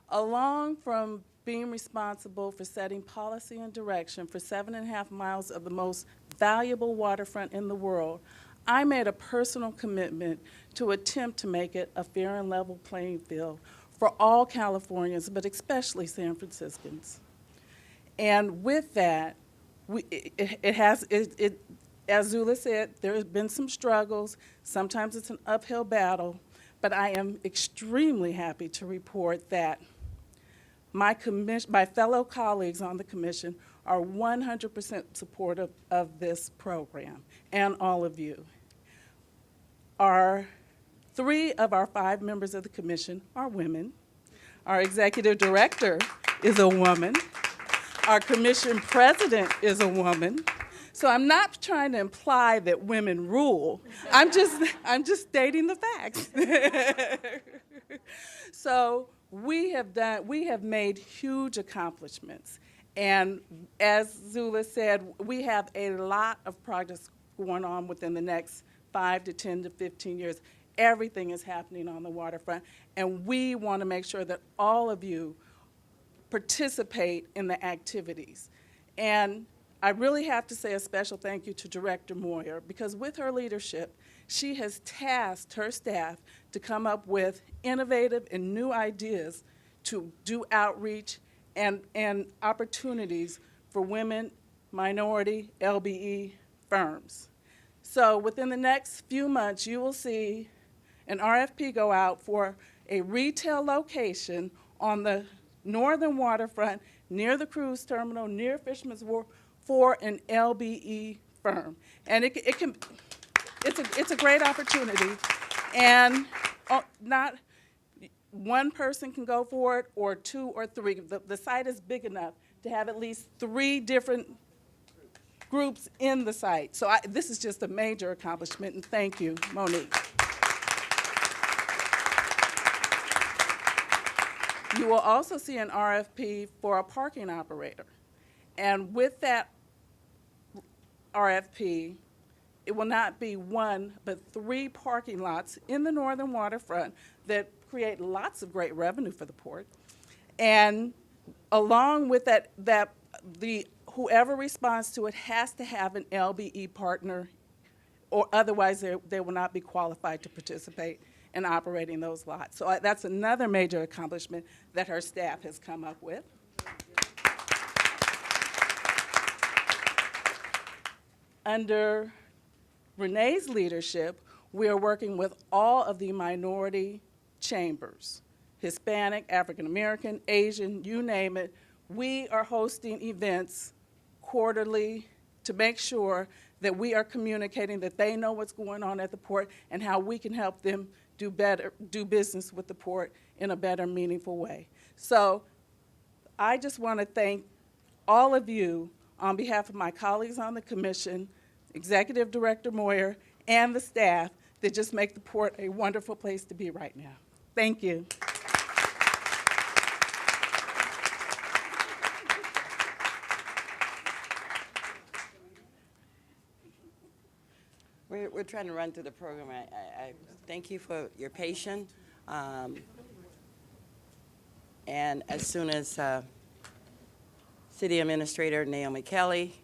along from being responsible for setting policy and direction for 7.5 miles of the most valuable waterfront in the world, I made a personal commitment to attempt to make it a fair and level playing field for all Californians, but especially San Franciscans. And with that, as Zula said, there have been some struggles. Sometimes it's an uphill battle, but I am extremely happy to report that my fellow colleagues on the commission are 100% supportive of this program, and all of you. 3 of our 5 members of the commission are women. Our executive director is a woman. Our commission president is a woman. So I'm not trying to imply that women rule. I'm just stating the facts. So we have made huge accomplishments. And as Zula said, we have a lot of progress going on within the next 5 to 10 to 15 years. Everything is happening on the waterfront, and we want to make sure that all of you participate in the activities. And I really have to say a special thank you to Director Moyer, because with her leadership, she has tasked her staff to come up with innovative and new ideas to do outreach and opportunities for women, minority, LBE firms. So within the next few months, you will see an RFP go out for a retail location on the northern waterfront, near the cruise terminal, near Fisherman's Wharf, for an LBE firm. And it's a great opportunity. And not one person can go for it, or two or three. The site is big enough to have at least 3 different groups in the site. So this is just a major accomplishment, and thank you, Monique. You will also see an RFP for a parking operator. And with that RFP, it will not be 1, but 3 parking lots in the northern waterfront that create lots of great revenue for the port. And along with that, whoever responds to it has to have an LBE partner, or otherwise they will not be qualified to participate in operating those lots. So that's another major accomplishment that her staff has come up with. Under Renee's leadership, we are working with all of the minority chambers, Hispanic, African American, Asian, you name it. We are hosting events quarterly to make sure that we are communicating, that they know what's going on at the port and how we can help them do business with the port in a better, meaningful way. So I just want to thank all of you on behalf of my colleagues on the commission, Executive Director Moyer, and the staff that just make the port a wonderful place to be right now. Thank you. We're trying to run through the program. I thank you for your patience. And as soon as City Administrator Naomi Kelly,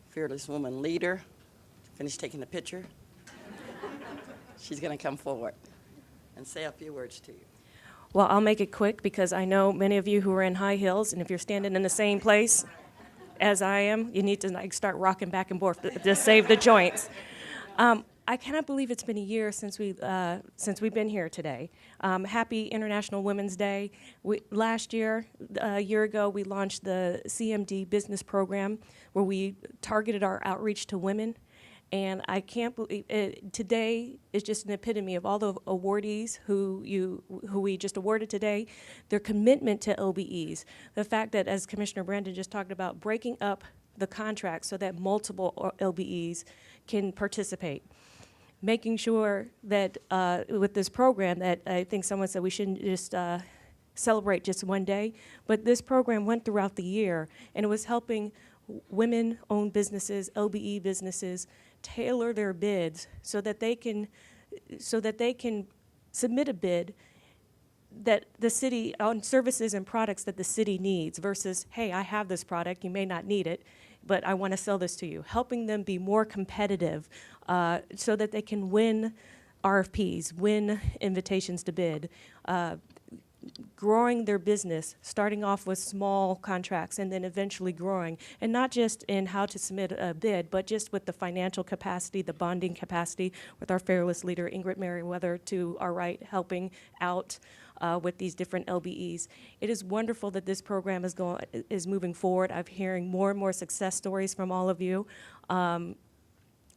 fearless woman leader, finish taking the picture, she's going to come forward and say a few words to you. Well, I'll make it quick because I know many of you who are in high heels, and if you're standing in the same place as I am, you need to start rocking back and forth to save the joints. I cannot believe it's been a year since we've been here today. Happy International Women's Day. Last year, a year ago, we launched the CMD business program where we targeted our outreach to women. And I can't believe it, today is just an epitome of all the awardees who we just awarded today, their commitment to LBEs. The fact that, as Commissioner Brandon just talked about, breaking up the contract so that multiple LBEs can participate. Making sure that with this program that I think someone said we shouldn't just celebrate just one day, but this program went throughout the year, and it was helping women-owned businesses, LBE businesses, tailor their bids so that they can submit a bid that the city on services and products that the city needs versus, hey, I have this product, you may not need it, but I want to sell this to you. Helping them be more competitive so that they can win RFPs, win invitations to bid, growing their business, starting off with small contracts and then eventually growing, and not just in how to submit a bid, but just with the financial capacity, the bonding capacity, with our fearless leader, Ingrid Merriweather, to our right, helping out with these different LBEs. It is wonderful that this program is moving forward. I'm hearing more and more success stories from all of you. And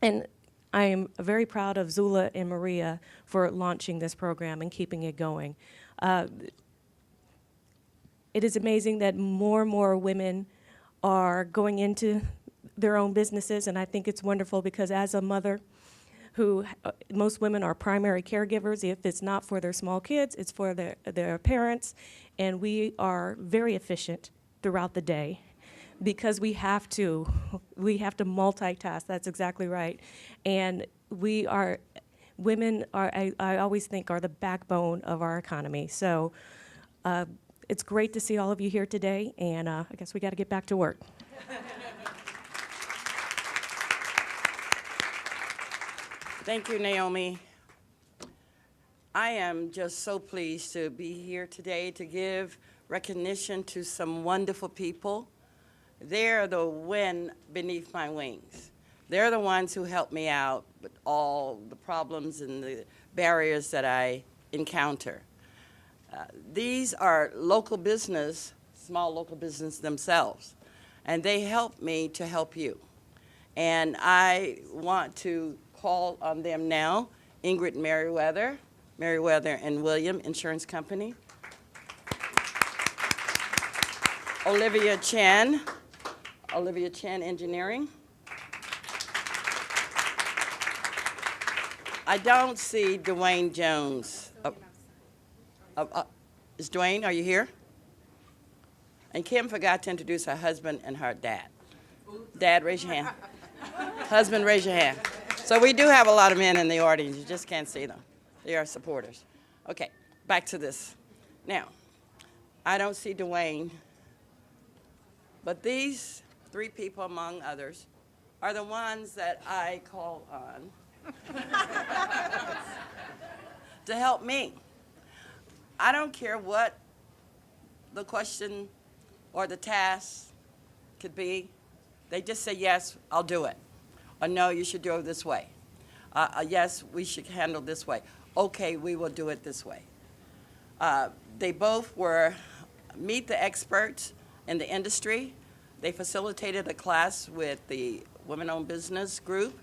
I am very proud of Zula and Maria for launching this program and keeping it going. It is amazing that more and more women are going into their own businesses, and I think it's wonderful because as a mother who, most women are primary caregivers. If it's not for their small kids, it's for their parents, and we are very efficient throughout the day because we have to multitask. That's exactly right. And women are, I always think, are the backbone of our economy. So it's great to see all of you here today, and I guess we got to get back to work. Thank you, Naomi. I am just so pleased to be here today to give recognition to some wonderful people. They're the wind beneath my wings. They're the ones who help me out with all the problems and the barriers that I encounter. These are local business, small local business themselves, and they help me to help you. And I want to call on them now. Ingrid Merriweather and William Insurance Company. Olivia Chen Engineering. I don't see Dwayne Jones. Is Dwayne, are you here? And Kim forgot to introduce her husband and her dad. Dad, raise your hand. Husband, raise your hand. So we do have a lot of men in the audience. You just can't see them. They are supporters. Okay, back to this. Now, I don't see Dwayne, but these three people, among others, are the ones that I call on to help me. I don't care what the question or the task could be. They just say, yes, I'll do it. Or no, you should do it this way. Yes, we should handle this way. Okay, we will do it this way. They both were meet the experts in the industry. They facilitated a class with the Women-Owned Business Group,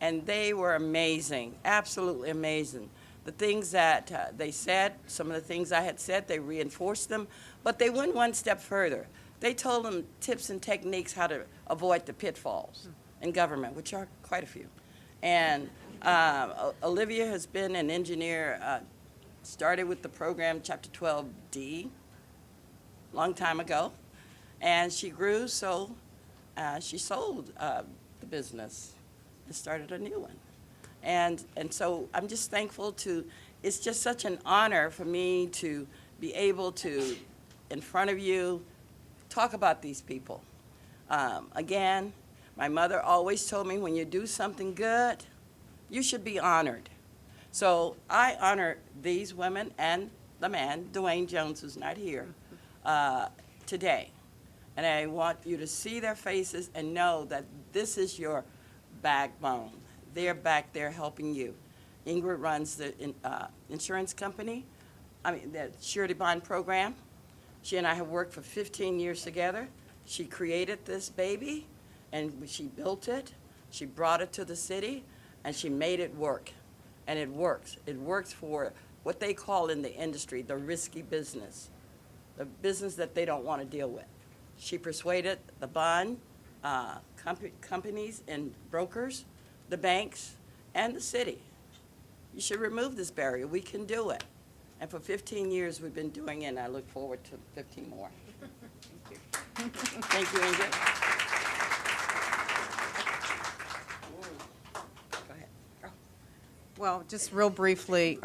and they were amazing, absolutely amazing. The things that they said, some of the things I had said, they reinforced them, but they went one step further. They told them tips and techniques how to avoid the pitfalls in government, which are quite a few. And Olivia has been an engineer, started with the program Chapter 12D, long time ago, and she grew, so she sold the business and started a new one. And so I'm just thankful it's just such an honor for me to be able to, in front of you, talk about these people. Again, my mother always told me when you do something good, you should be honored. So I honor these women and the man, Dwayne Jones, who's not here, today. And I want you to see their faces and know that this is your backbone. They're back there helping you. Ingrid runs the insurance company, the surety bond program. She and I have worked for 15 years together. She created this baby, and she built it. She brought it to the city, and she made it work. And it works. It works for what they call in the industry the risky business, the business that they don't want to deal with. She persuaded the bond companies and brokers, the banks, and the city. You should remove this barrier. We can do it. And for 15 years, we've been doing it, and I look forward to 15 more. Thank you. Thank you, Ingrid. Go ahead. Go. Well, just real briefly,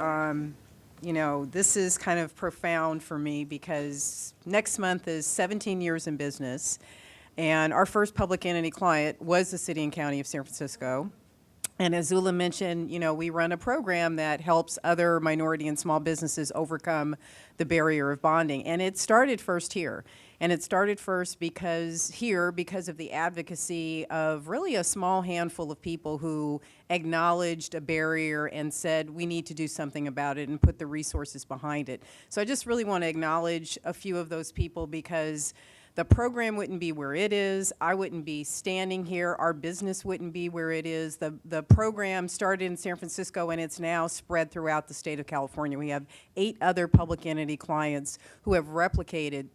this is kind of profound for me because next month is 17 years in business, and our first public entity client was the City and County of San Francisco. And as Zula mentioned, we run a program that helps other minority and small businesses overcome the barrier of bonding. And it started first here. And it started first because of the advocacy of really a small handful of people who acknowledged a barrier and said, we need to do something about it and put the resources behind it. So I just really want to acknowledge a few of those people because the program wouldn't be where it is. I wouldn't be standing here. Our business wouldn't be where it is. The program started in San Francisco, and it's now spread throughout the state of California. We have 8 other public entity clients who have replicated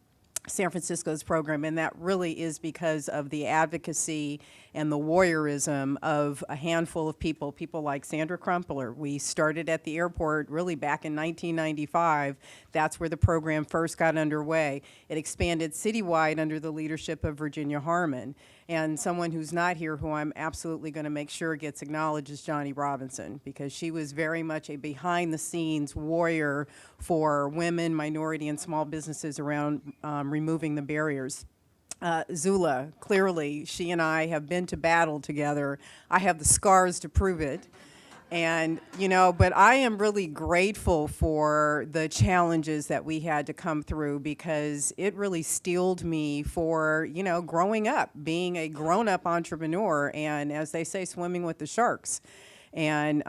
San Francisco's program, and that really is because of the advocacy and the warriorism of a handful of people like Sandra Crumpler. We started at the airport really back in 1995. That's where the program first got underway. It expanded citywide under the leadership of Virginia Harmon. And someone who's not here who I'm absolutely going to make sure gets acknowledged is Johnny Robinson, because she was very much a behind-the-scenes warrior for women, minority, and small businesses around removing the barriers. Zula, clearly, she and I have been to battle together. I have the scars to prove it. And, but I am really grateful for the challenges that we had to come through because it really steeled me for, growing up, being a grown-up entrepreneur, and as they say, swimming with the sharks. And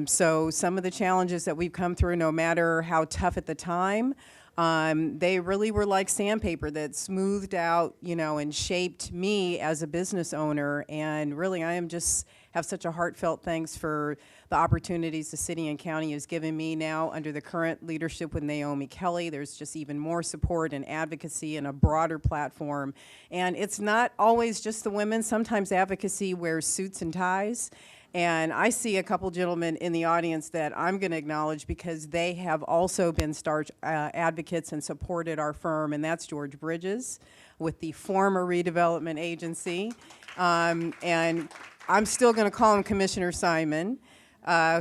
so some of the challenges that we've come through, no matter how tough at the time, they really were like sandpaper that smoothed out, and shaped me as a business owner. And really, I am just have such a heartfelt thanks for the opportunities the city and county has given me now under the current leadership with Naomi Kelly. There's just even more support and advocacy and a broader platform. And it's not always just the women. Sometimes advocacy wears suits and ties. And I see a couple gentlemen in the audience that I'm going to acknowledge because they have also been star advocates and supported our firm, and that's George Bridges with the former redevelopment agency. And I'm still going to call him Commissioner Simon,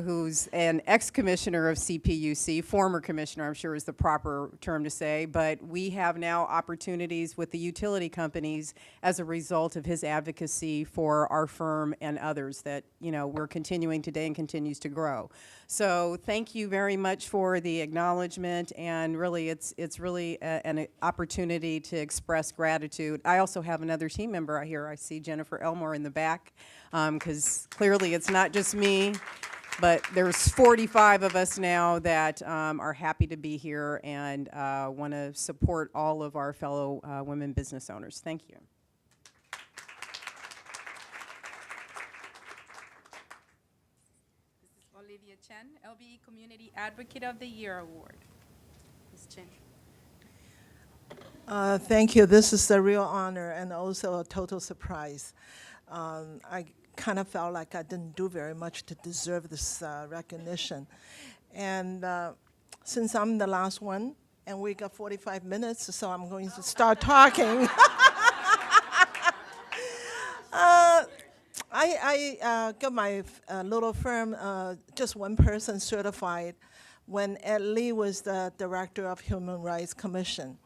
who's an ex-commissioner of CPUC, former commissioner, I'm sure is the proper term to say, but we have now opportunities with the utility companies as a result of his advocacy for our firm and others that, we're continuing today and continues to grow. So thank you very much for the acknowledgement, and really it's really an opportunity to express gratitude. I also have another team member out here. I see Jennifer Elmore in the back, because clearly it's not just me. But there's 45 of us now that are happy to be here and want to support all of our fellow women business owners. Thank you. This is Olivia Chen, LBE Community Advocate of the Year Award. Ms. Chen. Thank you. This is a real honor and also a total surprise. I kind of felt like I didn't do very much to deserve this recognition. And since I'm the last one, and we got 45 minutes, so I'm going to start talking. I got my little firm, just one person certified when Ed Lee was the Director of Human Rights Commission.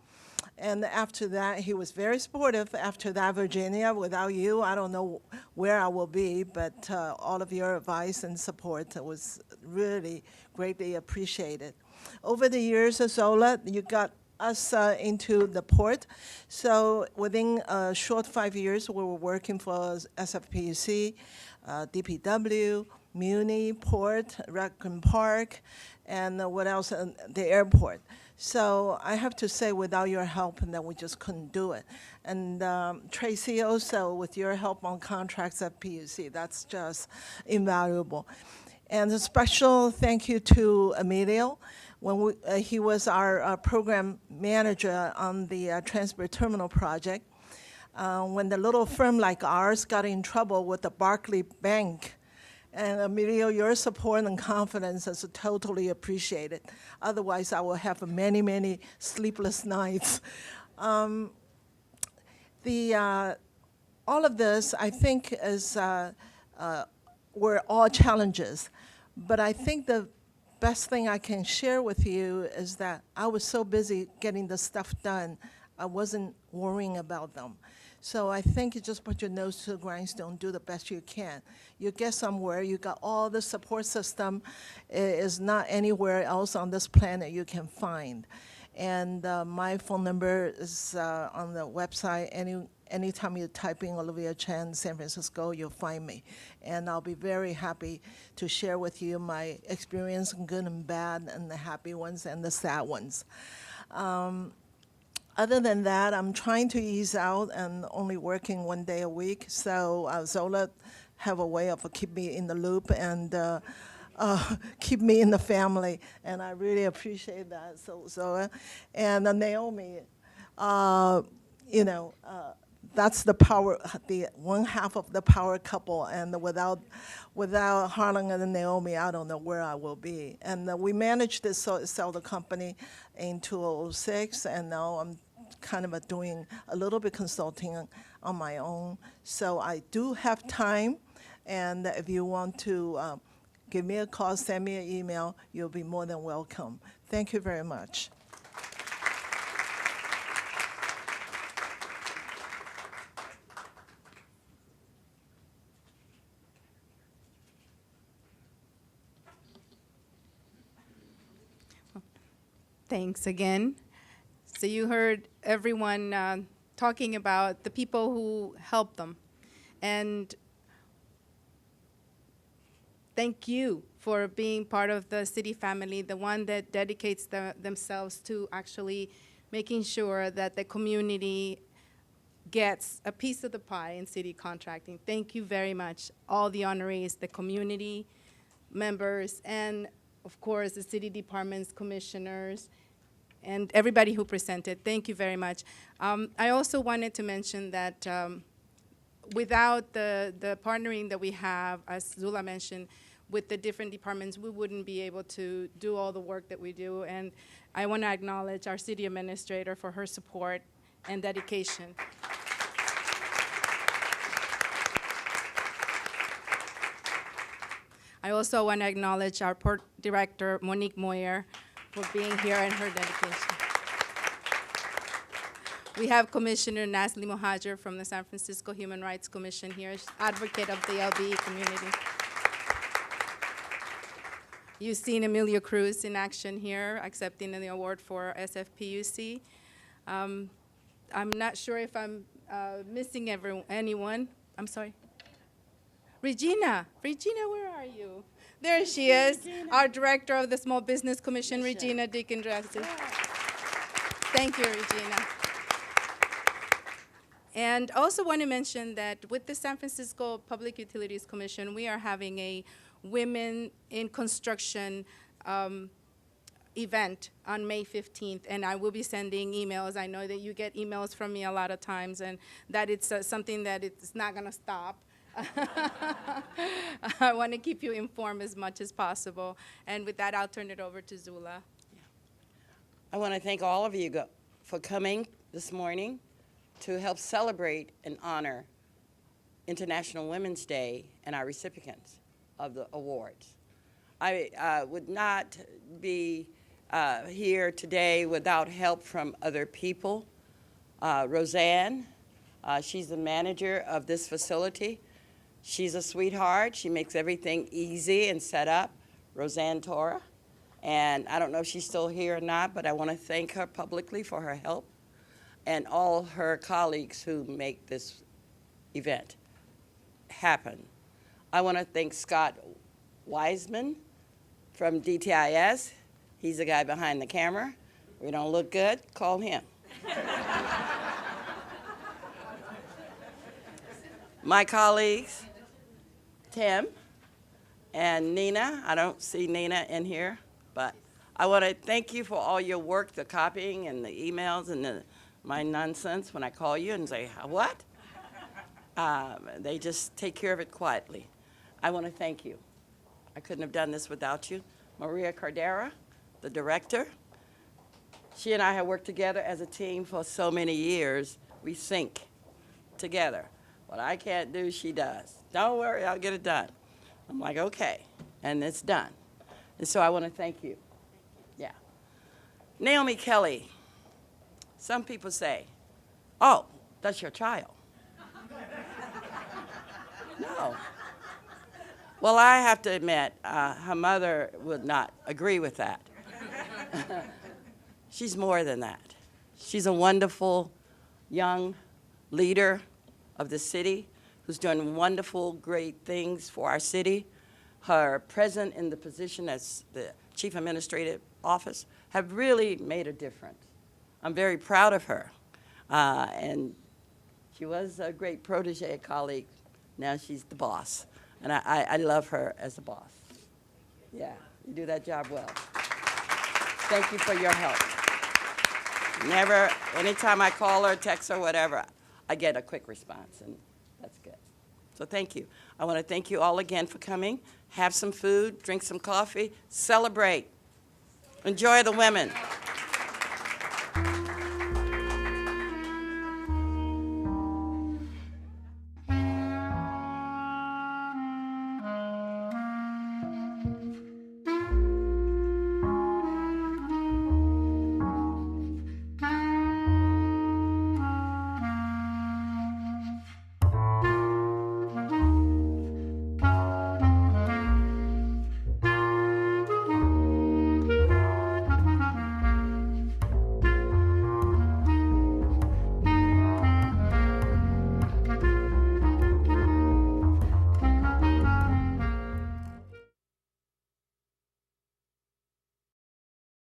And after that, he was very supportive. After that, Virginia, without you, I don't know where I will be, but all of your advice and support was really greatly appreciated. Over the years, Zola, you got us into the port. So within a short 5 years, we were working for SFPUC, DPW, Muni, Port, Raccoon Park, and what else? The airport. So I have to say, without your help, and that we just couldn't do it. And Tracy, also with your help on contracts at PUC, that's just invaluable. And a special thank you to Emilio. When he was our program manager on the Transport Terminal project. When the little firm like ours got in trouble with the Barclay Bank, and Emilio, your support and confidence is totally appreciated. Otherwise, I will have many, many sleepless nights. All of this, I think, were all challenges. But I think the best thing I can share with you is that I was so busy getting the stuff done, I wasn't worrying about them. So I think you just put your nose to the grindstone, do the best you can. You get somewhere, you got all the support system, is not anywhere else on this planet you can find. And my phone number is on the website. Anytime you type in Olivia Chen, San Francisco, you'll find me. And I'll be very happy to share with you my experience, good and bad, and the happy ones and the sad ones. Other than that, I'm trying to ease out and only working 1 day a week. So Zola have a way of keep me in the loop and keep me in the family. And I really appreciate that, so Zola. And Naomi, that's the power, the one half of the power couple. And without Harlan and Naomi, I don't know where I will be. And we managed to sell the company in 2006, and now I'm kind of doing a little bit consulting on my own. So I do have time, and if you want to give me a call, send me an email, you'll be more than welcome. Thank you very much. thanks again. So you heard everyone talking about the people who helped them. And thank you for being part of the city family, the one that dedicates themselves to actually making sure that the community gets a piece of the pie in city contracting. Thank you very much, all the honorees, the community members, and of course the city departments, commissioners, and everybody who presented. Thank you very much. I also wanted to mention that without the partnering that we have, as Zula mentioned, with the different departments, we wouldn't be able to do all the work that we do. And I want to acknowledge our city administrator for her support and dedication. I also want to acknowledge our port director, Monique Moyer, for being here and her dedication. We have Commissioner Nasli Mohajer from the San Francisco Human Rights Commission here, advocate of the LBE community. You've seen Emilio Cruz in action here, accepting the award for SFPUC. I'm not sure if I'm missing anyone. I'm sorry. Regina, where are you? There she is, our director of the Small Business Commission, Regina Deacon-Dressy. Thank you, Regina. And also want to mention that with the San Francisco Public Utilities Commission, we are having a Women in Construction event on May 15th, and I will be sending emails. I know that you get emails from me a lot of times, and that it's something that it's not going to stop. I want to keep you informed as much as possible. And with that, I'll turn it over to Zula. I want to thank all of you for coming this morning to help celebrate and honor International Women's Day and our recipients of the awards. I would not be here today without help from other people. Roseanne, she's the manager of this facility. She's a sweetheart. She makes everything easy and set up, Roseanne Tora. And I don't know if she's still here or not, but I want to thank her publicly for her help and all her colleagues who make this event happen. I want to thank Scott Wiseman from DTIS. He's the guy behind the camera. We don't look good, call him. My colleagues, Tim and Nina. I don't see Nina in here, but I want to thank you for all your work, the copying and the emails and my nonsense when I call you and say, what? They just take care of it quietly. I want to thank you. I couldn't have done this without you. Maria Cardera, the director. She and I have worked together as a team for so many years. We sync together. What I can't do, she does. Don't worry, I'll get it done. I'm like, okay, and it's done. And so I want to thank you. Yeah. Naomi Kelly. Some people say, oh, that's your child. No. Well, I have to admit, her mother would not agree with that. She's more than that. She's a wonderful young leader of the city who's doing wonderful, great things for our city. Her present in the position as the Chief Administrative Office have really made a difference. I'm very proud of her. And she was a great protege colleague. Now she's the boss. And I love her as a boss. Yeah, you do that job well. Thank you for your help. Never, anytime I call her, text her, whatever, I get a quick response, and that's good. So thank you. I want to thank you all again for coming. Have some food, drink some coffee, celebrate. Enjoy the women.